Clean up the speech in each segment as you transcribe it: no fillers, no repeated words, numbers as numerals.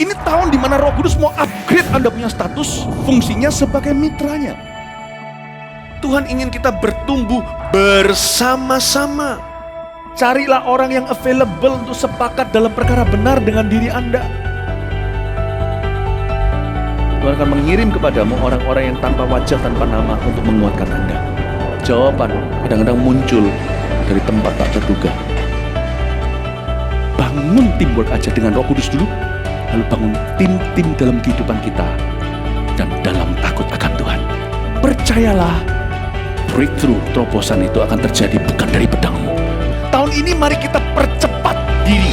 Ini tahun di mana Roh Kudus mau upgrade Anda punya status, fungsinya sebagai mitranya. Tuhan ingin kita bertumbuh bersama-sama. Carilah orang yang available untuk sepakat dalam perkara benar dengan diri Anda. Tuhan akan mengirim kepadamu orang-orang yang tanpa wajah, tanpa nama untuk menguatkan Anda. Jawaban kadang-kadang muncul dari tempat tak terduga. Bangun teamwork aja dengan Roh Kudus dulu, lalu bangun tim-tim dalam kehidupan kita dan dalam takut akan Tuhan. Percayalah, breakthrough, terobosan itu akan terjadi bukan dari pedangmu. Tahun ini mari kita percepat diri.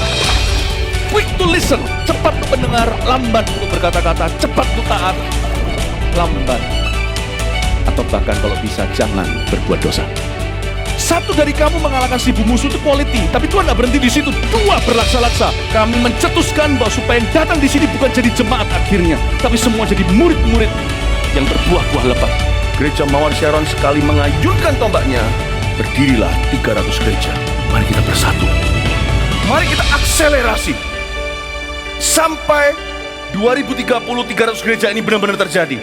Quick to listen, cepat untuk mendengar, lambat untuk berkata-kata, cepat untuk taat, lambat. Atau bahkan kalau bisa jangan berbuat dosa. Satu dari kamu mengalahkan 1000 musuh itu quality, tapi Tuhan tidak berhenti di situ. 2 berlaksa-laksa. Kami mencetuskan bahwa supaya yang datang di sini bukan jadi jemaat akhirnya, tapi semua jadi murid-murid yang berbuah-buah lebat. Gereja Mawar Sharon sekali mengayunkan tombaknya, berdirilah 300 gereja. Mari kita bersatu. Mari kita akselerasi sampai 2030 300 gereja ini benar-benar terjadi.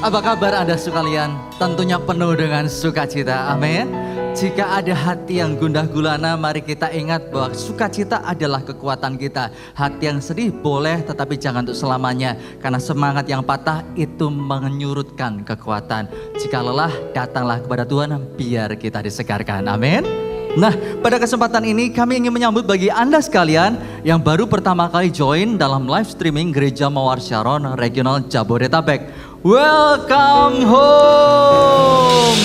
Apa kabar Anda sekalian? Tentunya penuh dengan sukacita, amin. Jika ada hati yang gundah gulana, mari kita ingat bahwa sukacita adalah kekuatan kita. Hati yang sedih boleh, tetapi jangan untuk selamanya. Karena semangat yang patah itu menyurutkan kekuatan. Jika lelah, datanglah kepada Tuhan biar kita disegarkan, amin. Nah, pada kesempatan ini kami ingin menyambut bagi Anda sekalian yang baru pertama kali join dalam live streaming Gereja Mawar Sharon Regional Jabodetabek. Welcome home.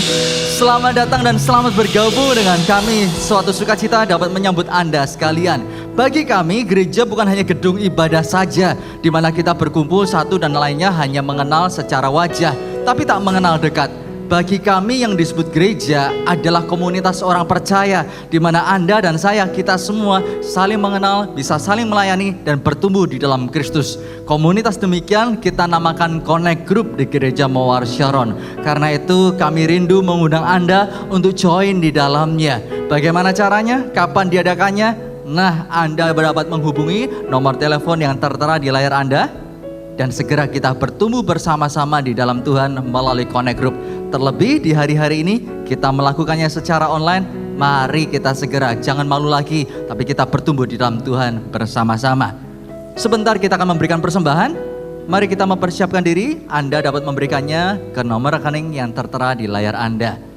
Selamat datang dan selamat bergabung dengan kami. Suatu sukacita dapat menyambut Anda sekalian. Bagi kami, gereja bukan hanya gedung ibadah saja, di mana kita berkumpul satu dan lainnya hanya mengenal secara wajah, tapi tak mengenal dekat. Bagi kami yang disebut gereja adalah komunitas orang percaya, di mana Anda dan saya, kita semua saling mengenal, bisa saling melayani dan bertumbuh di dalam Kristus. Komunitas demikian kita namakan Connect Group di Gereja Mawar Sharon. Karena itu kami rindu mengundang Anda untuk join di dalamnya. Bagaimana caranya? Kapan diadakannya? Nah, Anda dapat menghubungi nomor telepon yang tertera di layar Anda. Dan segera kita bertumbuh bersama-sama di dalam Tuhan melalui Connect Group. Terlebih di hari-hari ini kita melakukannya secara online. Mari kita segera, jangan malu lagi, tapi kita bertumbuh di dalam Tuhan bersama-sama. Sebentar kita akan memberikan persembahan. Mari kita mempersiapkan diri. Anda dapat memberikannya ke nomor rekening yang tertera di layar Anda.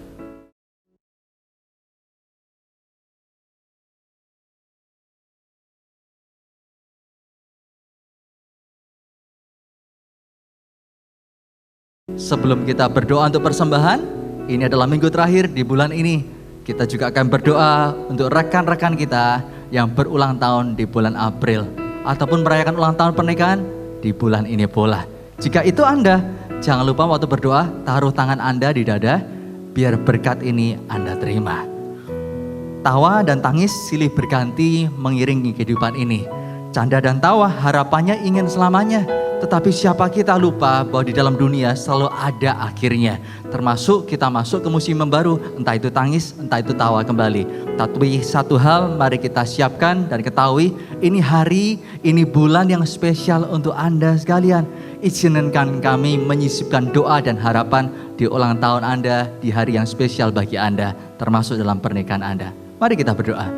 Sebelum kita berdoa untuk persembahan, ini adalah minggu terakhir di bulan ini. Kita juga akan berdoa untuk rekan-rekan kita yang berulang tahun di bulan April, ataupun merayakan ulang tahun pernikahan di bulan ini pula. Jika itu Anda, jangan lupa waktu berdoa, taruh tangan Anda di dada, biar berkat ini Anda terima. Tawa dan tangis silih berganti mengiringi kehidupan ini. Canda dan tawa harapannya ingin selamanya. Tetapi siapa kita lupa bahwa di dalam dunia selalu ada akhirnya. Termasuk kita masuk ke musim yang baru, entah itu tangis, entah itu tawa kembali. Tapi satu hal mari kita siapkan dan ketahui, ini hari, ini bulan yang spesial untuk Anda sekalian. Izinkan kami menyisipkan doa dan harapan di ulang tahun Anda, di hari yang spesial bagi Anda, termasuk dalam pernikahan Anda. Mari kita berdoa.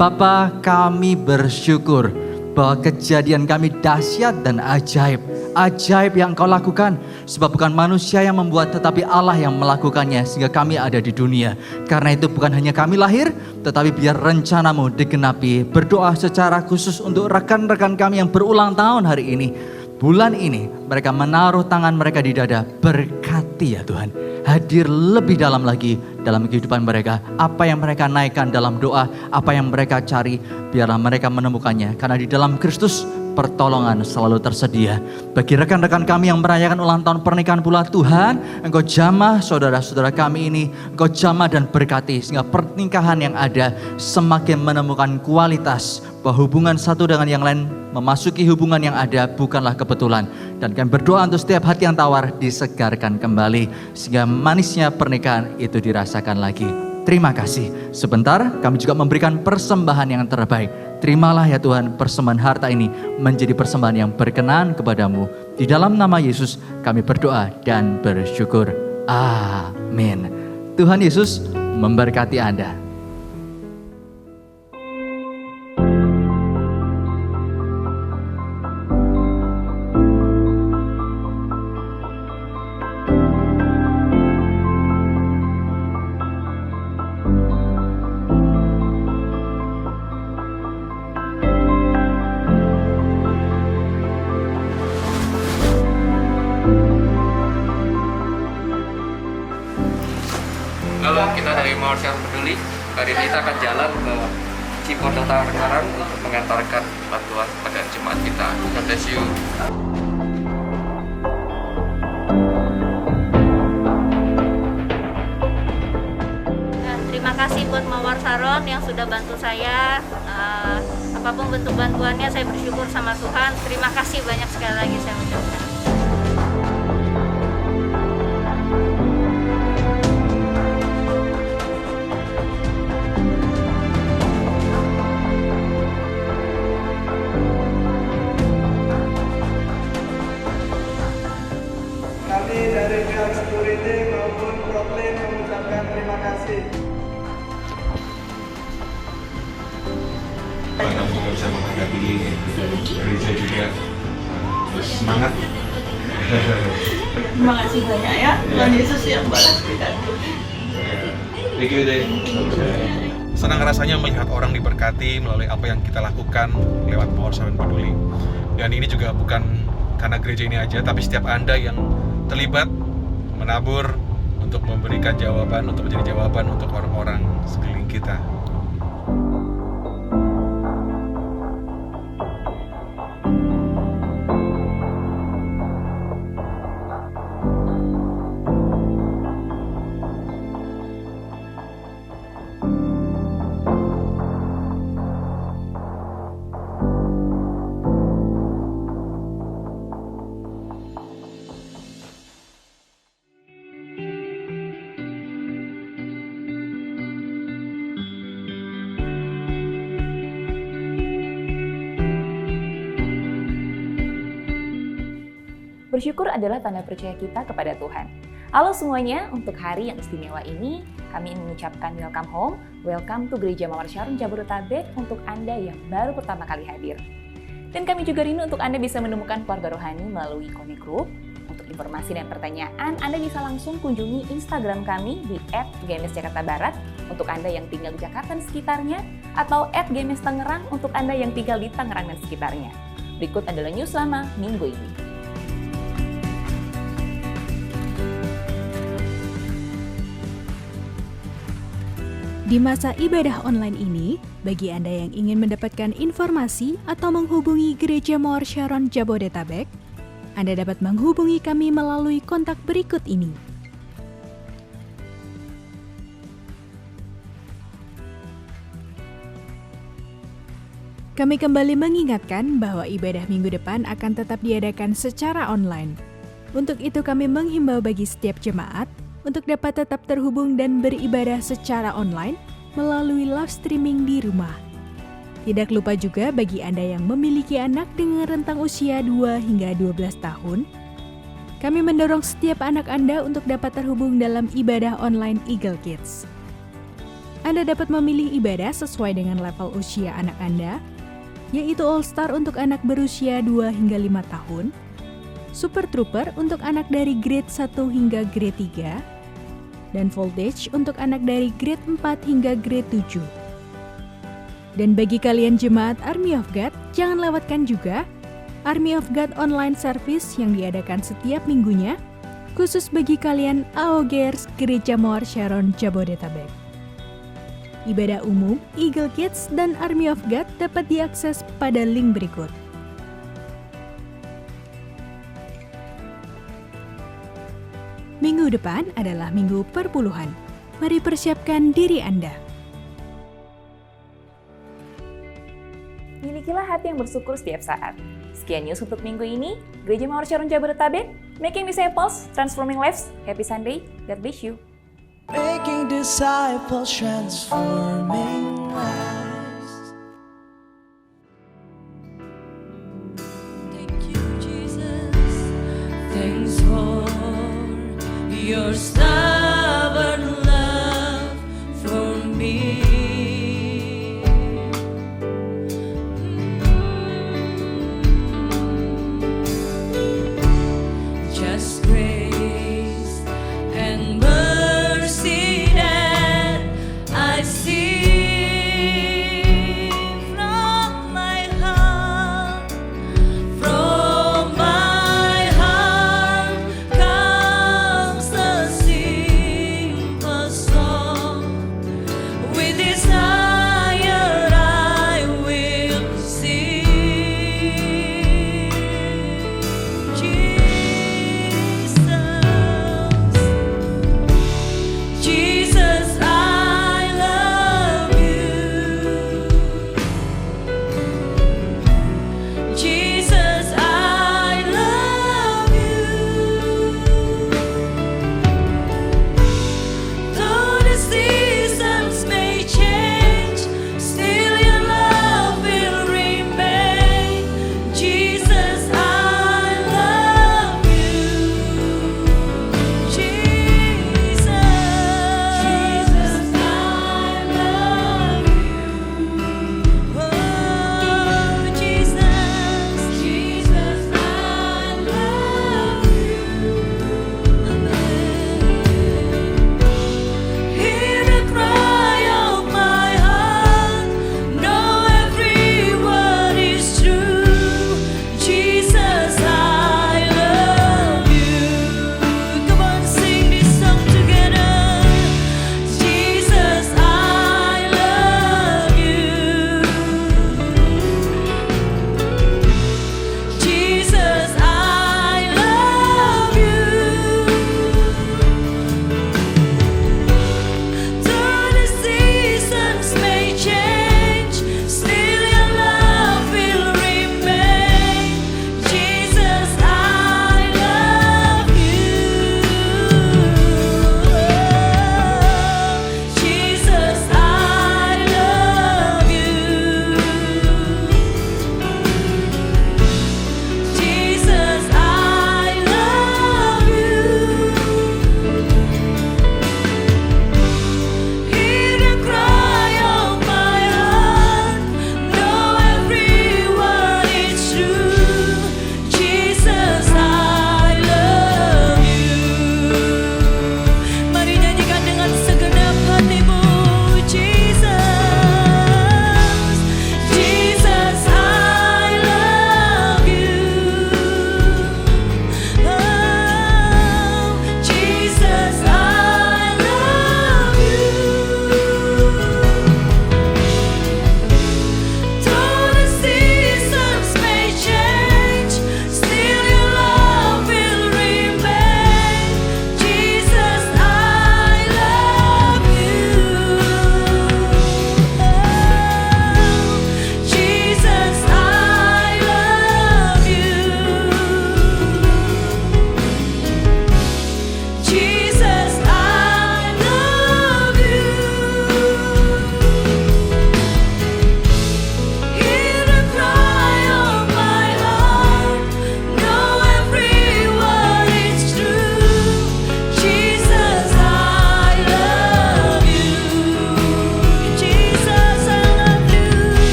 Bapa, kami bersyukur bahwa kejadian kami dahsyat dan ajaib. Ajaib yang Engkau lakukan. Sebab bukan manusia yang membuat, tetapi Allah yang melakukannya sehingga kami ada di dunia. Karena itu bukan hanya kami lahir, tetapi biar rencanamu digenapi. Berdoa secara khusus untuk rekan-rekan kami yang berulang tahun hari ini. Bulan ini mereka menaruh tangan mereka di dada. Berkati ya Tuhan. Hadir lebih dalam lagi dalam kehidupan mereka. Apa yang mereka naikkan dalam doa, apa yang mereka cari, biarlah mereka menemukannya. Karena di dalam Kristus pertolongan selalu tersedia. Bagi rekan-rekan kami yang merayakan ulang tahun pernikahan pula, Tuhan, Engkau jamah saudara-saudara kami ini, Engkau jamah dan berkati sehingga pernikahan yang ada semakin menemukan kualitas, bahwa hubungan satu dengan yang lain memasuki hubungan yang ada bukanlah kebetulan. Dan kami berdoa untuk setiap hati yang tawar disegarkan kembali sehingga manisnya pernikahan itu dirasakan lagi. Terima kasih. Sebentar kami juga memberikan persembahan yang terbaik. Terimalah ya Tuhan persembahan harta ini menjadi persembahan yang berkenan kepadamu. Di dalam nama Yesus kami berdoa dan bersyukur. Amin. Tuhan Yesus memberkati Anda. Halo, kita dari Mawar Sharon Peduli. Hari ini kita akan jalan ke Cipondo Tangerang untuk mengantarkan bantuan pada jemaat kita. God bless you. Terima kasih buat Mawar Sharon yang sudah bantu saya. Apapun bentuk bantuannya, saya bersyukur sama Tuhan. Terima kasih banyak sekali lagi saya ucapkan. Kami dari security maupun proklin mengucapkan terima kasih. Karena kita bisa menghadapi gereja juga semangat. Terima kasih banyak ya, Tuhan Yesus yang balas kita. Thank you, Dave. Senang rasanya melihat orang diberkati melalui apa yang kita lakukan lewat Mawar Sharon Peduli. Dan ini juga bukan karena gereja ini aja, tapi setiap Anda yang terlibat menabur untuk memberikan jawaban, untuk menjadi jawaban untuk orang-orang sekeliling kita. Bersyukur adalah tanda percaya kita kepada Tuhan. Halo semuanya, untuk hari yang istimewa ini, kami ingin mengucapkan welcome home, welcome to Gereja Mawar Sharon Jabodetabek untuk Anda yang baru pertama kali hadir. Dan kami juga rindu untuk Anda bisa menemukan keluarga rohani melalui Connect Group. Untuk informasi dan pertanyaan, Anda bisa langsung kunjungi Instagram kami di @gms_jakarta_barat untuk Anda yang tinggal di Jakarta dan sekitarnya, atau @gms_tangerang untuk Anda yang tinggal di Tangerang dan sekitarnya. Berikut adalah news selama minggu ini. Di masa ibadah online ini, bagi Anda yang ingin mendapatkan informasi atau menghubungi Gereja Mawar Sharon Jabodetabek, Anda dapat menghubungi kami melalui kontak berikut ini. Kami kembali mengingatkan bahwa ibadah minggu depan akan tetap diadakan secara online. Untuk itu kami menghimbau bagi setiap jemaat untuk dapat tetap terhubung dan beribadah secara online melalui live streaming di rumah. Tidak lupa juga bagi Anda yang memiliki anak dengan rentang usia 2 hingga 12 tahun, kami mendorong setiap anak Anda untuk dapat terhubung dalam ibadah online Eagle Kids. Anda dapat memilih ibadah sesuai dengan level usia anak Anda, yaitu All Star untuk anak berusia 2 hingga 5 tahun, Super Trooper untuk anak dari grade 1 hingga grade 3, dan Voltage untuk anak dari grade 4 hingga grade 7. Dan bagi kalian jemaat Army of God, jangan lewatkan juga Army of God online service yang diadakan setiap minggunya, khusus bagi kalian AOGers Gereja Mawar Sharon Jabodetabek. Ibadah umum, Eagle Kids, dan Army of God dapat diakses pada link berikut. Minggu depan adalah minggu perpuluhan. Mari persiapkan diri Anda. Milikilah hati yang bersyukur setiap saat. Sekian news untuk minggu ini. Gereja Mawar Sharon Jabodetabek, making disciples, transforming lives. Happy Sunday. God bless you. Making disciples, transforming lives. Thank you, Jesus. Thanks for your stubborn love for me. Just grace and mercy that I see from my heart. From my heart comes the sea.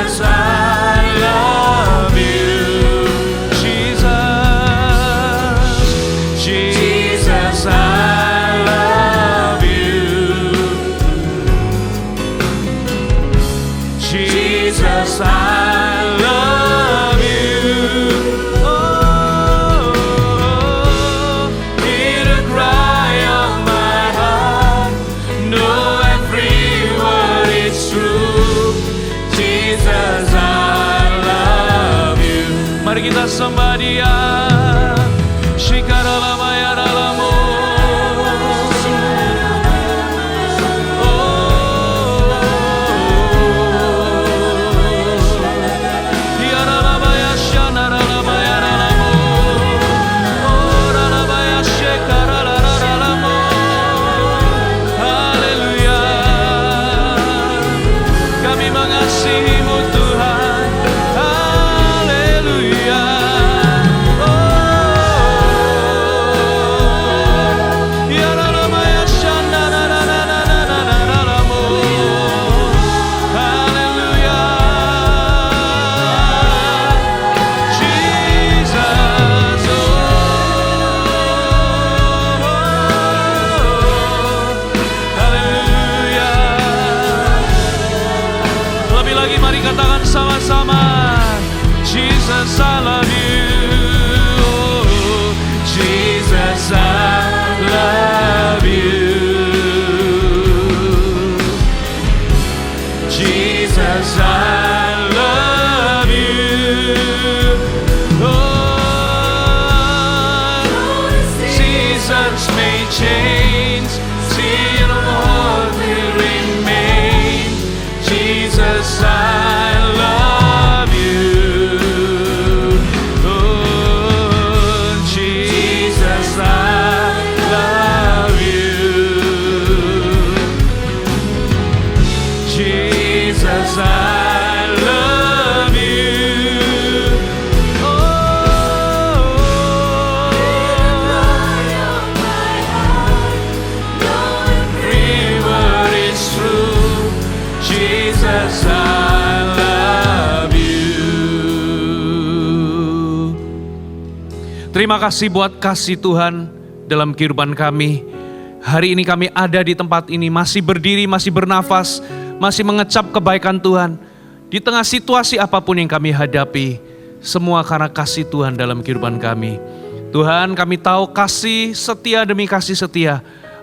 Jesus, I love you. Jesus, Jesus, I love you. Jesus, I love you. Oh, hear the cry of my heart. Know every word is true. Jesus, I love you. Mari kita sembah Dia. Shikaramayaralamo. Katakan sama-sama, Jesus, I love you. Oh, Jesus, I love you. Jesus, I love you. Oh, seasons may change, still more will remain. Jesus, I love you. Oh, Jesus, I love you. Jesus, I love you. Oh, every word is true. Jesus, I love you. Terima kasih buat kasih Tuhan dalam kehidupan kami. Hari ini kami ada di tempat ini, masih berdiri, masih bernafas, masih mengecap kebaikan Tuhan. Di tengah situasi apapun yang kami hadapi, semua karena kasih Tuhan dalam kehidupan kami. Tuhan, kami tahu kasih setia demi kasih setia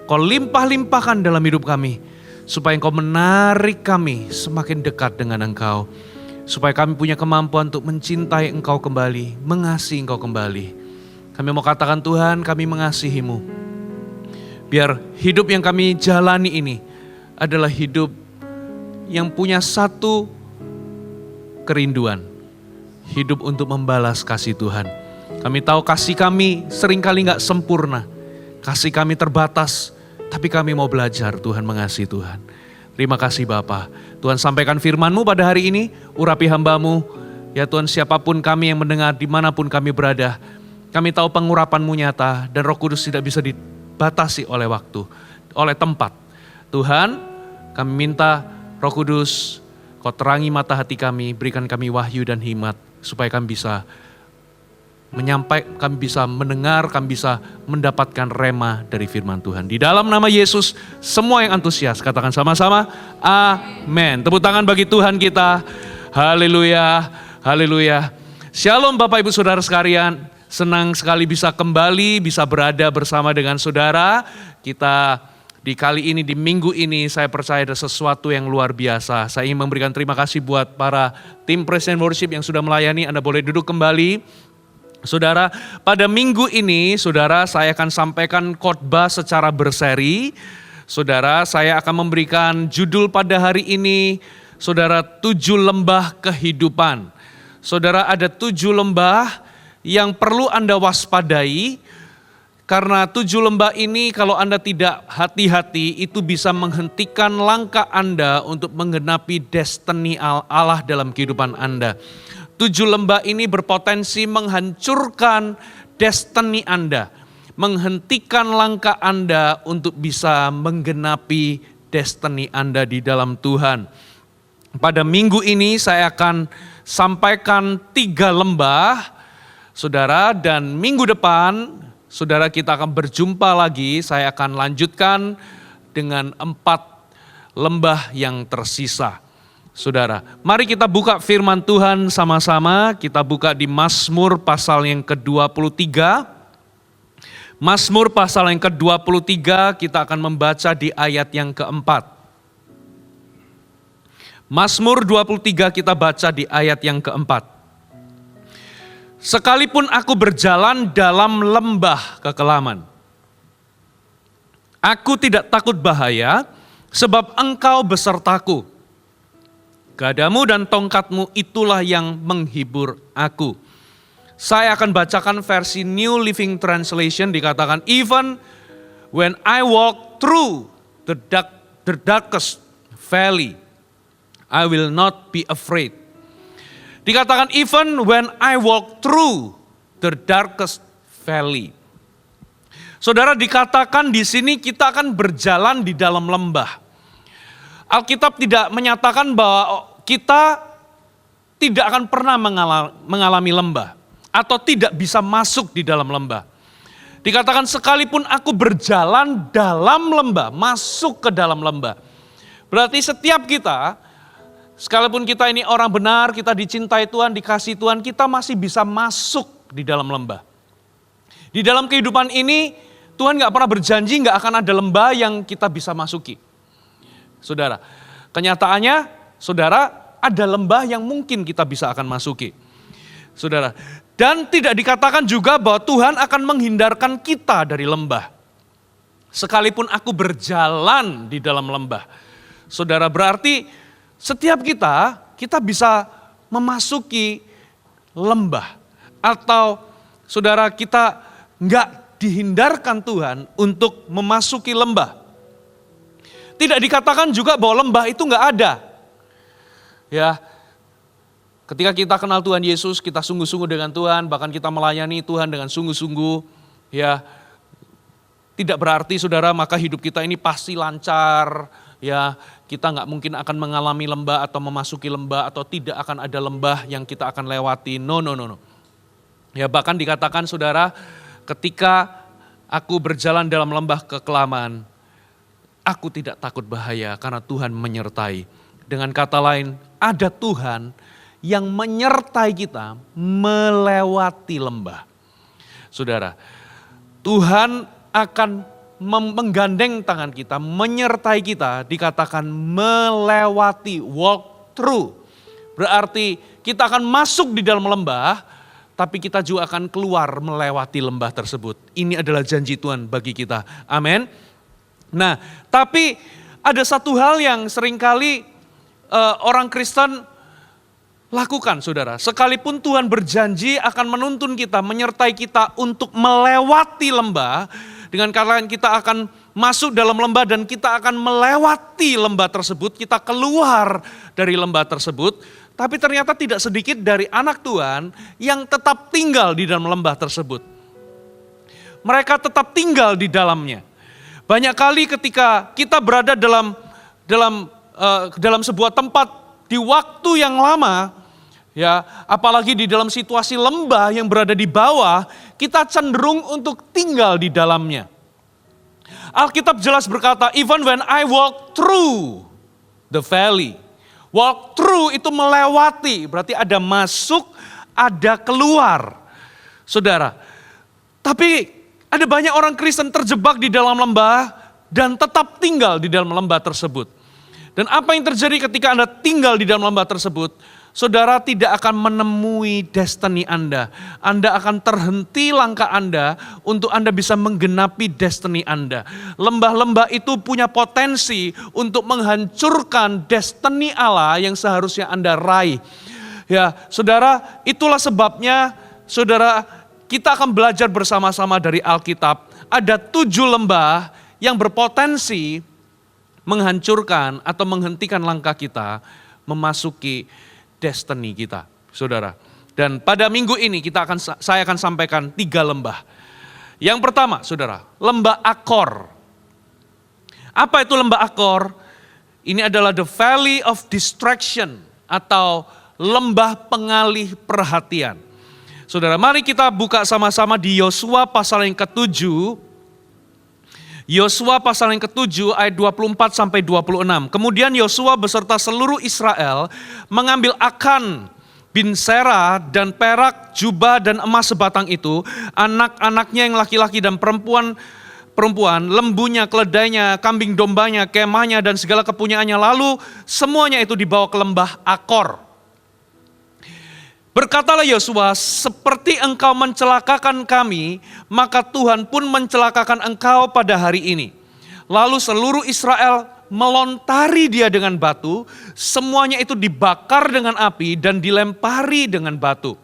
Kau limpah-limpahkan dalam hidup kami, supaya Engkau menarik kami semakin dekat dengan Engkau. Supaya kami punya kemampuan untuk mencintai Engkau kembali, mengasihi Engkau kembali. Kami mau katakan Tuhan, kami mengasihi-Mu. Biar hidup yang kami jalani ini adalah hidup yang punya satu kerinduan. Hidup untuk membalas kasih Tuhan. Kami tahu kasih kami seringkali gak sempurna. Kasih kami terbatas, tapi kami mau belajar Tuhan mengasihi Tuhan. Terima kasih Bapa. Tuhan sampaikan firman-Mu pada hari ini, urapi hamba-Mu. Ya Tuhan, siapapun kami yang mendengar dimanapun kami berada, kami tahu pengurapan-Mu nyata dan Roh Kudus tidak bisa dibatasi oleh waktu, oleh tempat. Tuhan, kami minta Roh Kudus, Kau terangi mata hati kami, berikan kami wahyu dan hikmat, supaya kami bisa kami bisa mendengar, kami bisa mendapatkan rema dari firman Tuhan. Di dalam nama Yesus, semua yang antusias, katakan sama-sama, amin. Tepuk tangan bagi Tuhan kita, haleluya, haleluya. Shalom Bapak Ibu Saudara sekalian, senang sekali bisa kembali, bisa berada bersama dengan saudara. Kita di kali ini, di minggu ini, saya percaya ada sesuatu yang luar biasa. Saya ingin memberikan terima kasih buat para tim Praise and Worship yang sudah melayani. Anda boleh duduk kembali. Saudara, pada minggu ini, saudara, saya akan sampaikan khotbah secara berseri. Saudara, saya akan memberikan judul pada hari ini, saudara, 7 lembah kehidupan. Saudara, ada 7 lembah yang perlu Anda waspadai, karena 7 lembah ini kalau Anda tidak hati-hati, itu bisa menghentikan langkah Anda untuk menggenapi destiny Allah dalam kehidupan Anda. 7 lembah ini berpotensi menghancurkan destiny Anda, menghentikan langkah Anda untuk bisa menggenapi destiny Anda di dalam Tuhan. pada minggu ini saya akan sampaikan 3 lembah, saudara, dan minggu depan, saudara, kita akan berjumpa lagi. Saya akan lanjutkan dengan 4 lembah yang tersisa. Saudara, mari kita buka firman Tuhan sama-sama. Kita buka di Mazmur pasal yang ke-23. Mazmur pasal yang ke-23 kita akan membaca di ayat yang ke-4. Mazmur 23 kita baca di ayat yang ke-4. Sekalipun aku berjalan dalam lembah kekelaman, aku tidak takut bahaya, sebab Engkau besertaku. Gadamu dan tongkatmu itulah yang menghibur aku. Saya akan bacakan versi New Living Translation, dikatakan, even when I walk through the darkest valley, I will not be afraid. Dikatakan, even when I walk through the darkest valley. Saudara, dikatakan di sini kita akan berjalan di dalam lembah. Alkitab tidak menyatakan bahwa kita tidak akan pernah mengalami lembah atau tidak bisa masuk di dalam lembah. Dikatakan sekalipun aku berjalan dalam lembah, masuk ke dalam lembah. Berarti setiap kita, sekalipun kita ini orang benar, kita dicintai Tuhan, dikasih Tuhan, kita masih bisa masuk di dalam lembah. Di dalam kehidupan ini, Tuhan gak pernah berjanji gak akan ada lembah yang kita bisa masuki. Saudara, kenyataannya, saudara, ada lembah yang mungkin kita bisa akan masuki. Saudara, dan tidak dikatakan juga bahwa Tuhan akan menghindarkan kita dari lembah. Sekalipun aku berjalan di dalam lembah. Saudara, berarti setiap kita bisa memasuki lembah. Atau saudara, kita nggak dihindarkan Tuhan untuk memasuki lembah. Tidak dikatakan juga bahwa lembah itu nggak ada. Ya, ketika kita kenal Tuhan Yesus, kita sungguh-sungguh dengan Tuhan, bahkan kita melayani Tuhan dengan sungguh-sungguh, ya, tidak berarti saudara maka hidup kita ini pasti lancar, ya, kita nggak mungkin akan mengalami lembah atau memasuki lembah atau tidak akan ada lembah yang kita akan lewati. No. Ya, bahkan dikatakan saudara, ketika aku berjalan dalam lembah kekelaman, aku tidak takut bahaya karena Tuhan menyertai. Dengan kata lain, ada Tuhan yang menyertai kita melewati lembah. Saudara, Tuhan akan menggandeng tangan kita, menyertai kita, dikatakan melewati, walk through. Berarti kita akan masuk di dalam lembah, tapi kita juga akan keluar melewati lembah tersebut. Ini adalah janji Tuhan bagi kita. Amin. Nah, tapi ada satu hal yang seringkali orang Kristen lakukan, saudara. Sekalipun Tuhan berjanji akan menuntun kita, menyertai kita untuk melewati lembah, dengan kata lain kita akan masuk dalam lembah dan kita akan melewati lembah tersebut, kita keluar dari lembah tersebut, tapi ternyata tidak sedikit dari anak Tuhan yang tetap tinggal di dalam lembah tersebut. Mereka tetap tinggal di dalamnya. Banyak kali ketika kita berada dalam sebuah tempat di waktu yang lama, ya, apalagi di dalam situasi lembah yang berada di bawah, kita cenderung untuk tinggal di dalamnya. Alkitab jelas berkata, even when I walk through the valley. Walk through itu melewati, berarti ada masuk, ada keluar. Saudara, tapi ada banyak orang Kristen terjebak di dalam lembah dan tetap tinggal di dalam lembah tersebut. Dan apa yang terjadi ketika Anda tinggal di dalam lembah tersebut? Saudara tidak akan menemui destiny Anda. Anda akan terhenti langkah Anda untuk Anda bisa menggenapi destiny Anda. Lembah-lembah itu punya potensi untuk menghancurkan destiny Allah yang seharusnya Anda raih. Ya, saudara, itulah sebabnya, saudara, kita akan belajar bersama-sama dari Alkitab. Ada 7 lembah yang berpotensi menghancurkan atau menghentikan langkah kita memasuki destiny kita, saudara. Dan pada minggu ini saya akan sampaikan 3 lembah. Yang pertama, saudara, lembah Akor. Apa itu lembah Akor? Ini adalah the valley of distraction atau lembah pengalih perhatian. Saudara, mari kita buka sama-sama di Yosua pasal yang ke-7. Yosua pasal yang ke-7 ayat 24 sampai 26. Kemudian Yosua beserta seluruh Israel mengambil Akan bin Serah dan perak, jubah dan emas sebatang itu, anak-anaknya yang laki-laki dan perempuan, lembunya, keledainya, kambing dombanya, kemahnya dan segala kepunyaannya, lalu semuanya itu dibawa ke lembah Akor. Berkatalah Yosua, seperti engkau mencelakakan kami, maka Tuhan pun mencelakakan engkau pada hari ini. Lalu seluruh Israel melontari dia dengan batu, semuanya itu dibakar dengan api dan dilempari dengan batu.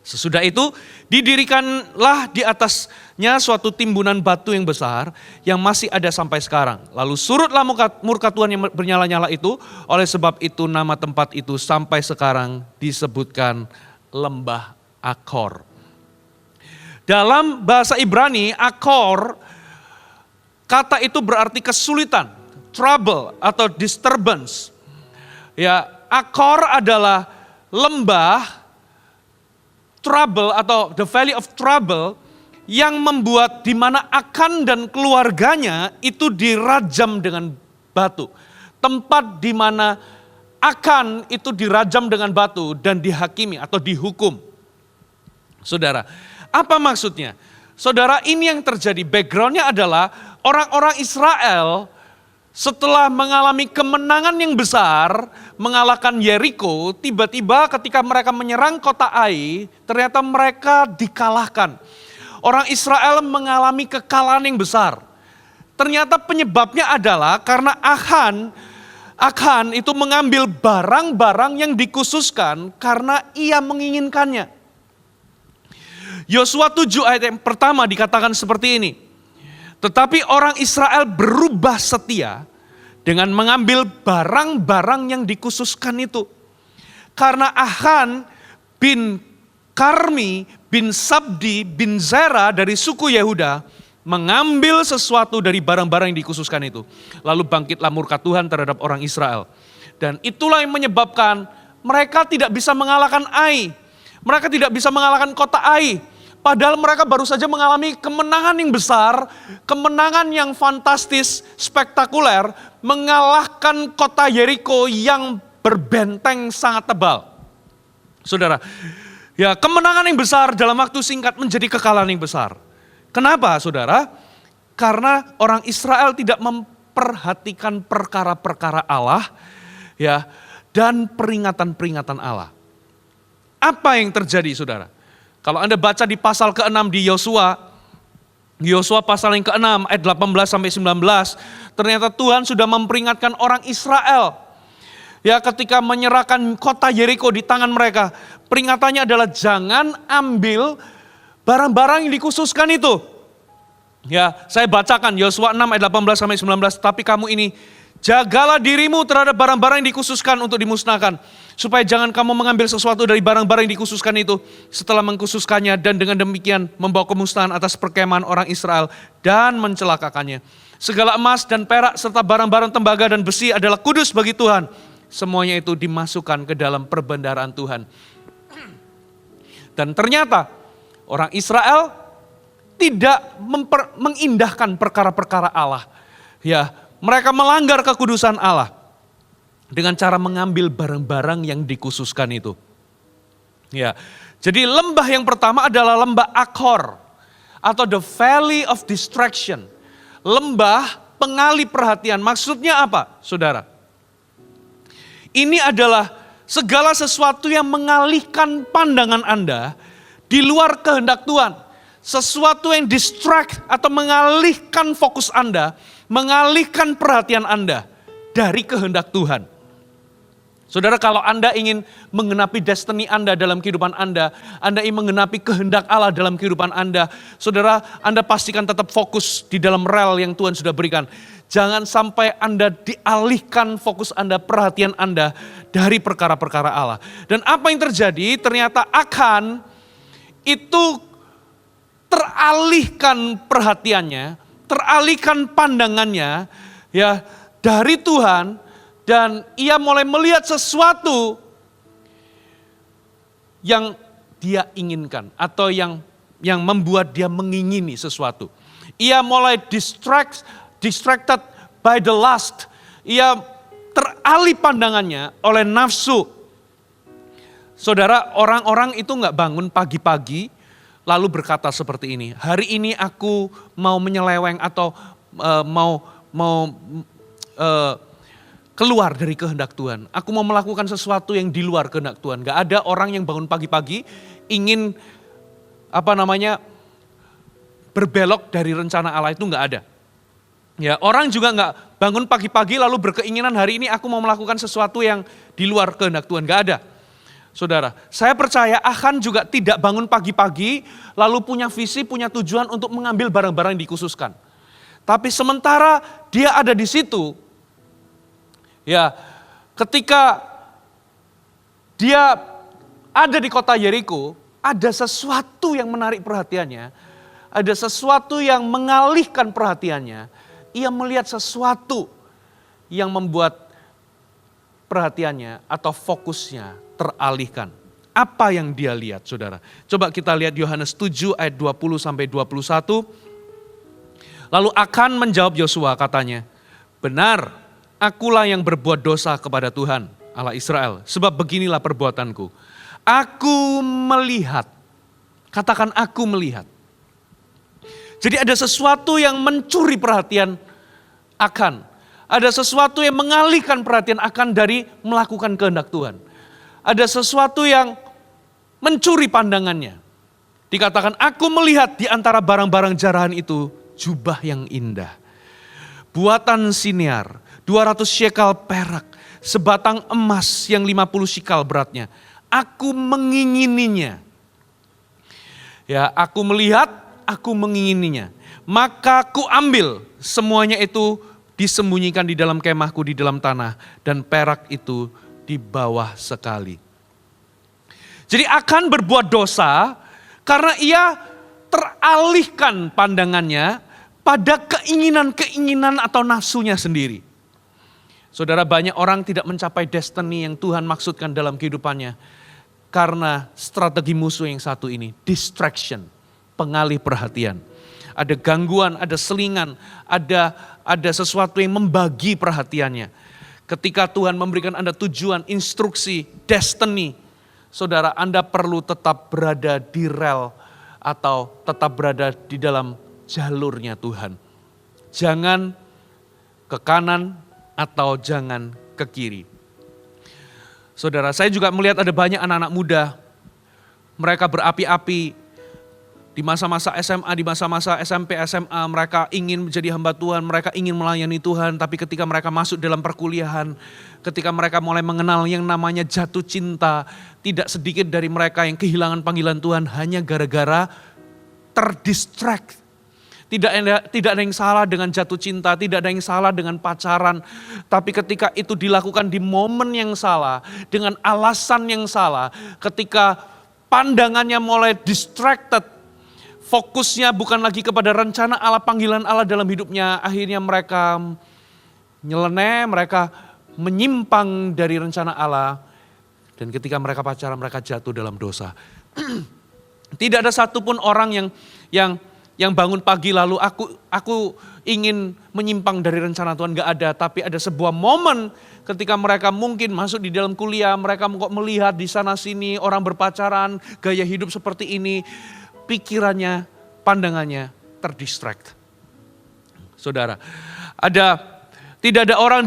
Sesudah itu didirikanlah di atasnya suatu timbunan batu yang besar yang masih ada sampai sekarang. Lalu surutlah murka Tuhan yang bernyala-nyala itu, oleh sebab itu nama tempat itu sampai sekarang disebutkan lembah Akor. Dalam bahasa Ibrani, Akor, kata itu berarti kesulitan, trouble atau disturbance. Ya, Akor adalah lembah trouble atau the valley of trouble yang membuat di mana Akan dan keluarganya itu dirajam dengan batu. Tempat di mana Akan itu dirajam dengan batu dan dihakimi atau dihukum. Saudara, apa maksudnya? Saudara, ini yang terjadi, backgroundnya adalah orang-orang Israel setelah mengalami kemenangan yang besar, mengalahkan Yeriko, tiba-tiba ketika mereka menyerang kota Ai, ternyata mereka dikalahkan. Orang Israel mengalami kekalahan yang besar. Ternyata penyebabnya adalah karena Akan itu mengambil barang-barang yang dikhususkan karena ia menginginkannya. Yosua 7 ayat yang pertama dikatakan seperti ini. Tetapi orang Israel berubah setia dengan mengambil barang-barang yang dikhususkan itu. Karena Akan bin Karmi bin Sabdi bin Zera dari suku Yehuda mengambil sesuatu dari barang-barang yang dikhususkan itu. Lalu bangkitlah murka Tuhan terhadap orang Israel. Dan itulah yang menyebabkan mereka tidak bisa mengalahkan Ai. Mereka tidak bisa mengalahkan kota Ai. Padahal mereka baru saja mengalami kemenangan yang besar, kemenangan yang fantastis, spektakuler, mengalahkan kota Yeriko yang berbenteng sangat tebal. Saudara, ya kemenangan yang besar dalam waktu singkat menjadi kekalahan yang besar. Kenapa saudara? Karena orang Israel tidak memperhatikan perkara-perkara Allah, ya, dan peringatan-peringatan Allah. Apa yang terjadi saudara? Kalau Anda baca di pasal ke-6 di Yosua pasal yang ke-6 ayat 18 sampai 19, ternyata Tuhan sudah memperingatkan orang Israel. Ya, ketika menyerahkan kota Yeriko di tangan mereka, peringatannya adalah jangan ambil barang-barang yang dikhususkan itu. Ya, saya bacakan Yosua 6 ayat 18 sampai 19, tapi kamu ini jagalah dirimu terhadap barang-barang yang dikhususkan untuk dimusnahkan. Supaya jangan kamu mengambil sesuatu dari barang-barang yang dikhususkan itu setelah mengkhususkannya dan dengan demikian membawa kemusnahan atas perkemahan orang Israel dan mencelakakannya. Segala emas dan perak serta barang-barang tembaga dan besi adalah kudus bagi Tuhan. Semuanya itu dimasukkan ke dalam perbendaharaan Tuhan. Dan ternyata orang Israel tidak mengindahkan perkara-perkara Allah. Ya, mereka melanggar kekudusan Allah dengan cara mengambil barang-barang yang dikhususkan itu. Ya, jadi lembah yang pertama adalah lembah Akor atau the valley of distraction. Lembah pengalih perhatian. Maksudnya apa, saudara? Ini adalah segala sesuatu yang mengalihkan pandangan Anda di luar kehendak Tuhan. Sesuatu yang distract atau mengalihkan fokus Anda, mengalihkan perhatian Anda dari kehendak Tuhan. Saudara, kalau Anda ingin menggenapi destiny Anda dalam kehidupan Anda ingin menggenapi kehendak Allah dalam kehidupan Anda, saudara, Anda pastikan tetap fokus di dalam rel yang Tuhan sudah berikan. Jangan sampai Anda dialihkan fokus Anda, perhatian Anda dari perkara-perkara Allah. Dan apa yang terjadi? Ternyata Akan itu teralihkan perhatiannya, teralihkan pandangannya ya dari Tuhan Dan ia mulai melihat sesuatu yang dia inginkan atau yang membuat dia mengingini sesuatu. Ia mulai distracted by the lust. Ia teralih pandangannya oleh nafsu. Saudara, orang-orang itu nggak bangun pagi-pagi lalu berkata seperti ini. Hari ini aku mau menyeleweng atau mau keluar dari kehendak Tuhan. Aku mau melakukan sesuatu yang di luar kehendak Tuhan. Gak ada orang yang bangun pagi-pagi ingin berbelok dari rencana Allah, itu gak ada. Ya, orang juga gak bangun pagi-pagi lalu berkeinginan hari ini aku mau melakukan sesuatu yang di luar kehendak Tuhan. Gak ada. Saudara, saya percaya Achan juga tidak bangun pagi-pagi lalu punya visi, punya tujuan untuk mengambil barang-barang yang dikhususkan. Tapi sementara dia ada di situ, ya, ketika dia ada di kota Yeriko, ada sesuatu yang menarik perhatiannya, ada sesuatu yang mengalihkan perhatiannya. Ia melihat sesuatu yang membuat perhatiannya atau fokusnya teralihkan. Apa yang dia lihat, saudara? Coba kita lihat Yohanes 7 ayat 20 sampai 21. Lalu Achan menjawab Yosua, katanya, benar, akulah yang berbuat dosa kepada Tuhan Allah Israel, sebab beginilah perbuatanku. Aku melihat, katakan aku melihat. Jadi ada sesuatu yang mencuri perhatian Achan. Ada sesuatu yang mengalihkan perhatian Achan dari melakukan kehendak Tuhan. Ada sesuatu yang mencuri pandangannya. Dikatakan aku melihat di antara barang-barang jarahan itu jubah yang indah. Buatan Siniar, 200 shekel perak, sebatang emas yang 50 shekel beratnya. Aku mengingininya. Ya, aku melihat, aku mengingininya. Maka ku ambil semuanya itu disembunyikan di dalam kemahku di dalam tanah. Dan perak itu di bawah sekali. Jadi Achan berbuat dosa karena ia teralihkan pandangannya pada keinginan-keinginan atau nafsunya sendiri. Saudara, banyak orang tidak mencapai destiny yang Tuhan maksudkan dalam kehidupannya karena strategi musuh yang satu ini, distraction, pengalih perhatian. Ada gangguan, ada selingan, ada sesuatu yang membagi perhatiannya. Ketika Tuhan memberikan Anda tujuan, instruksi, destiny, saudara, Anda perlu tetap berada di rel atau tetap berada di dalam jalurnya Tuhan. Jangan ke kanan atau jangan ke kiri. Saudara, saya juga melihat ada banyak anak-anak muda, mereka berapi-api di masa-masa SMA, di masa-masa SMP, SMA, mereka ingin menjadi hamba Tuhan, mereka ingin melayani Tuhan, tapi ketika mereka masuk dalam perkuliahan, ketika mereka mulai mengenal yang namanya jatuh cinta, tidak sedikit dari mereka yang kehilangan panggilan Tuhan hanya gara-gara terdistract. Tidak ada yang salah dengan jatuh cinta, tidak ada yang salah dengan pacaran, tapi ketika itu dilakukan di momen yang salah, dengan alasan yang salah, ketika pandangannya mulai distracted, fokusnya bukan lagi kepada rencana Allah, panggilan Allah dalam hidupnya. Akhirnya mereka nyeleneh, mereka menyimpang dari rencana Allah. Dan ketika mereka pacaran, mereka jatuh dalam dosa. Tidak ada satupun orang yang bangun pagi lalu aku ingin menyimpang dari rencana Tuhan. Gak ada, tapi ada sebuah momen ketika mereka mungkin masuk di dalam kuliah. Mereka kok melihat di sana sini orang berpacaran, gaya hidup seperti ini. Pikirannya, pandangannya terdistract. Saudara, tidak ada orang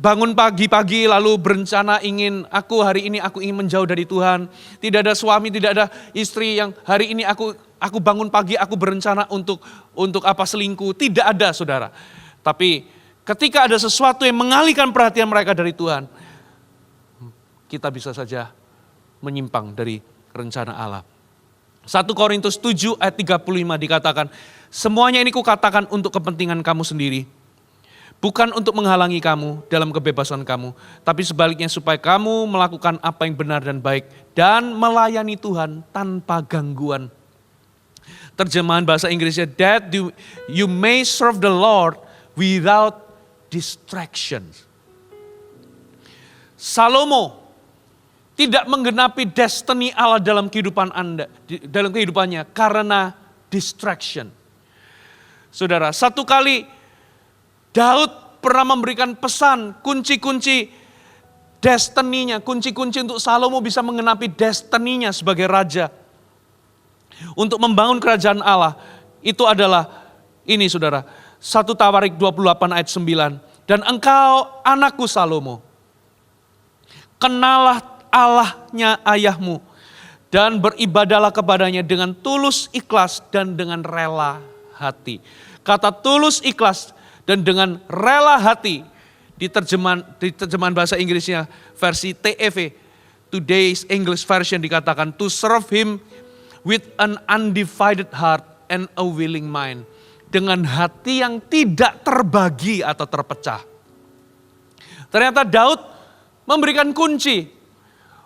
bangun pagi-pagi lalu berencana aku hari ini ingin menjauh dari Tuhan. Tidak ada suami, tidak ada istri yang hari ini aku bangun pagi aku berencana untuk selingkuh. Tidak ada, saudara. Tapi ketika ada sesuatu yang mengalihkan perhatian mereka dari Tuhan, kita bisa saja menyimpang dari rencana Allah. 1 Korintus 7 ayat 35 dikatakan, semuanya ini kukatakan untuk kepentingan kamu sendiri. Bukan untuk menghalangi kamu dalam kebebasan kamu, tapi sebaliknya supaya kamu melakukan apa yang benar dan baik dan melayani Tuhan tanpa gangguan. Terjemahan bahasa Inggrisnya, that you may serve the Lord without distractions. Salomo tidak menggenapi destiny Allah dalam kehidupan Anda, dalam kehidupannya karena distraction. Saudara, satu kali Daud pernah memberikan pesan kunci-kunci destiny-nya, kunci-kunci untuk Salomo bisa menggenapi destiny-nya sebagai raja. Untuk membangun kerajaan Allah, itu adalah ini saudara, 1 Tawarik 28 ayat 9. Dan engkau anakku Salomo, kenalah Allahnya ayahmu dan beribadalah kepadanya dengan tulus ikhlas dan dengan rela hati. Kata tulus ikhlas dan dengan rela hati di terjemahan bahasa Inggrisnya versi TEV, Today's English Version dikatakan to serve him with an undivided heart and a willing mind. Dengan hati yang tidak terbagi atau terpecah. Ternyata Daud memberikan kunci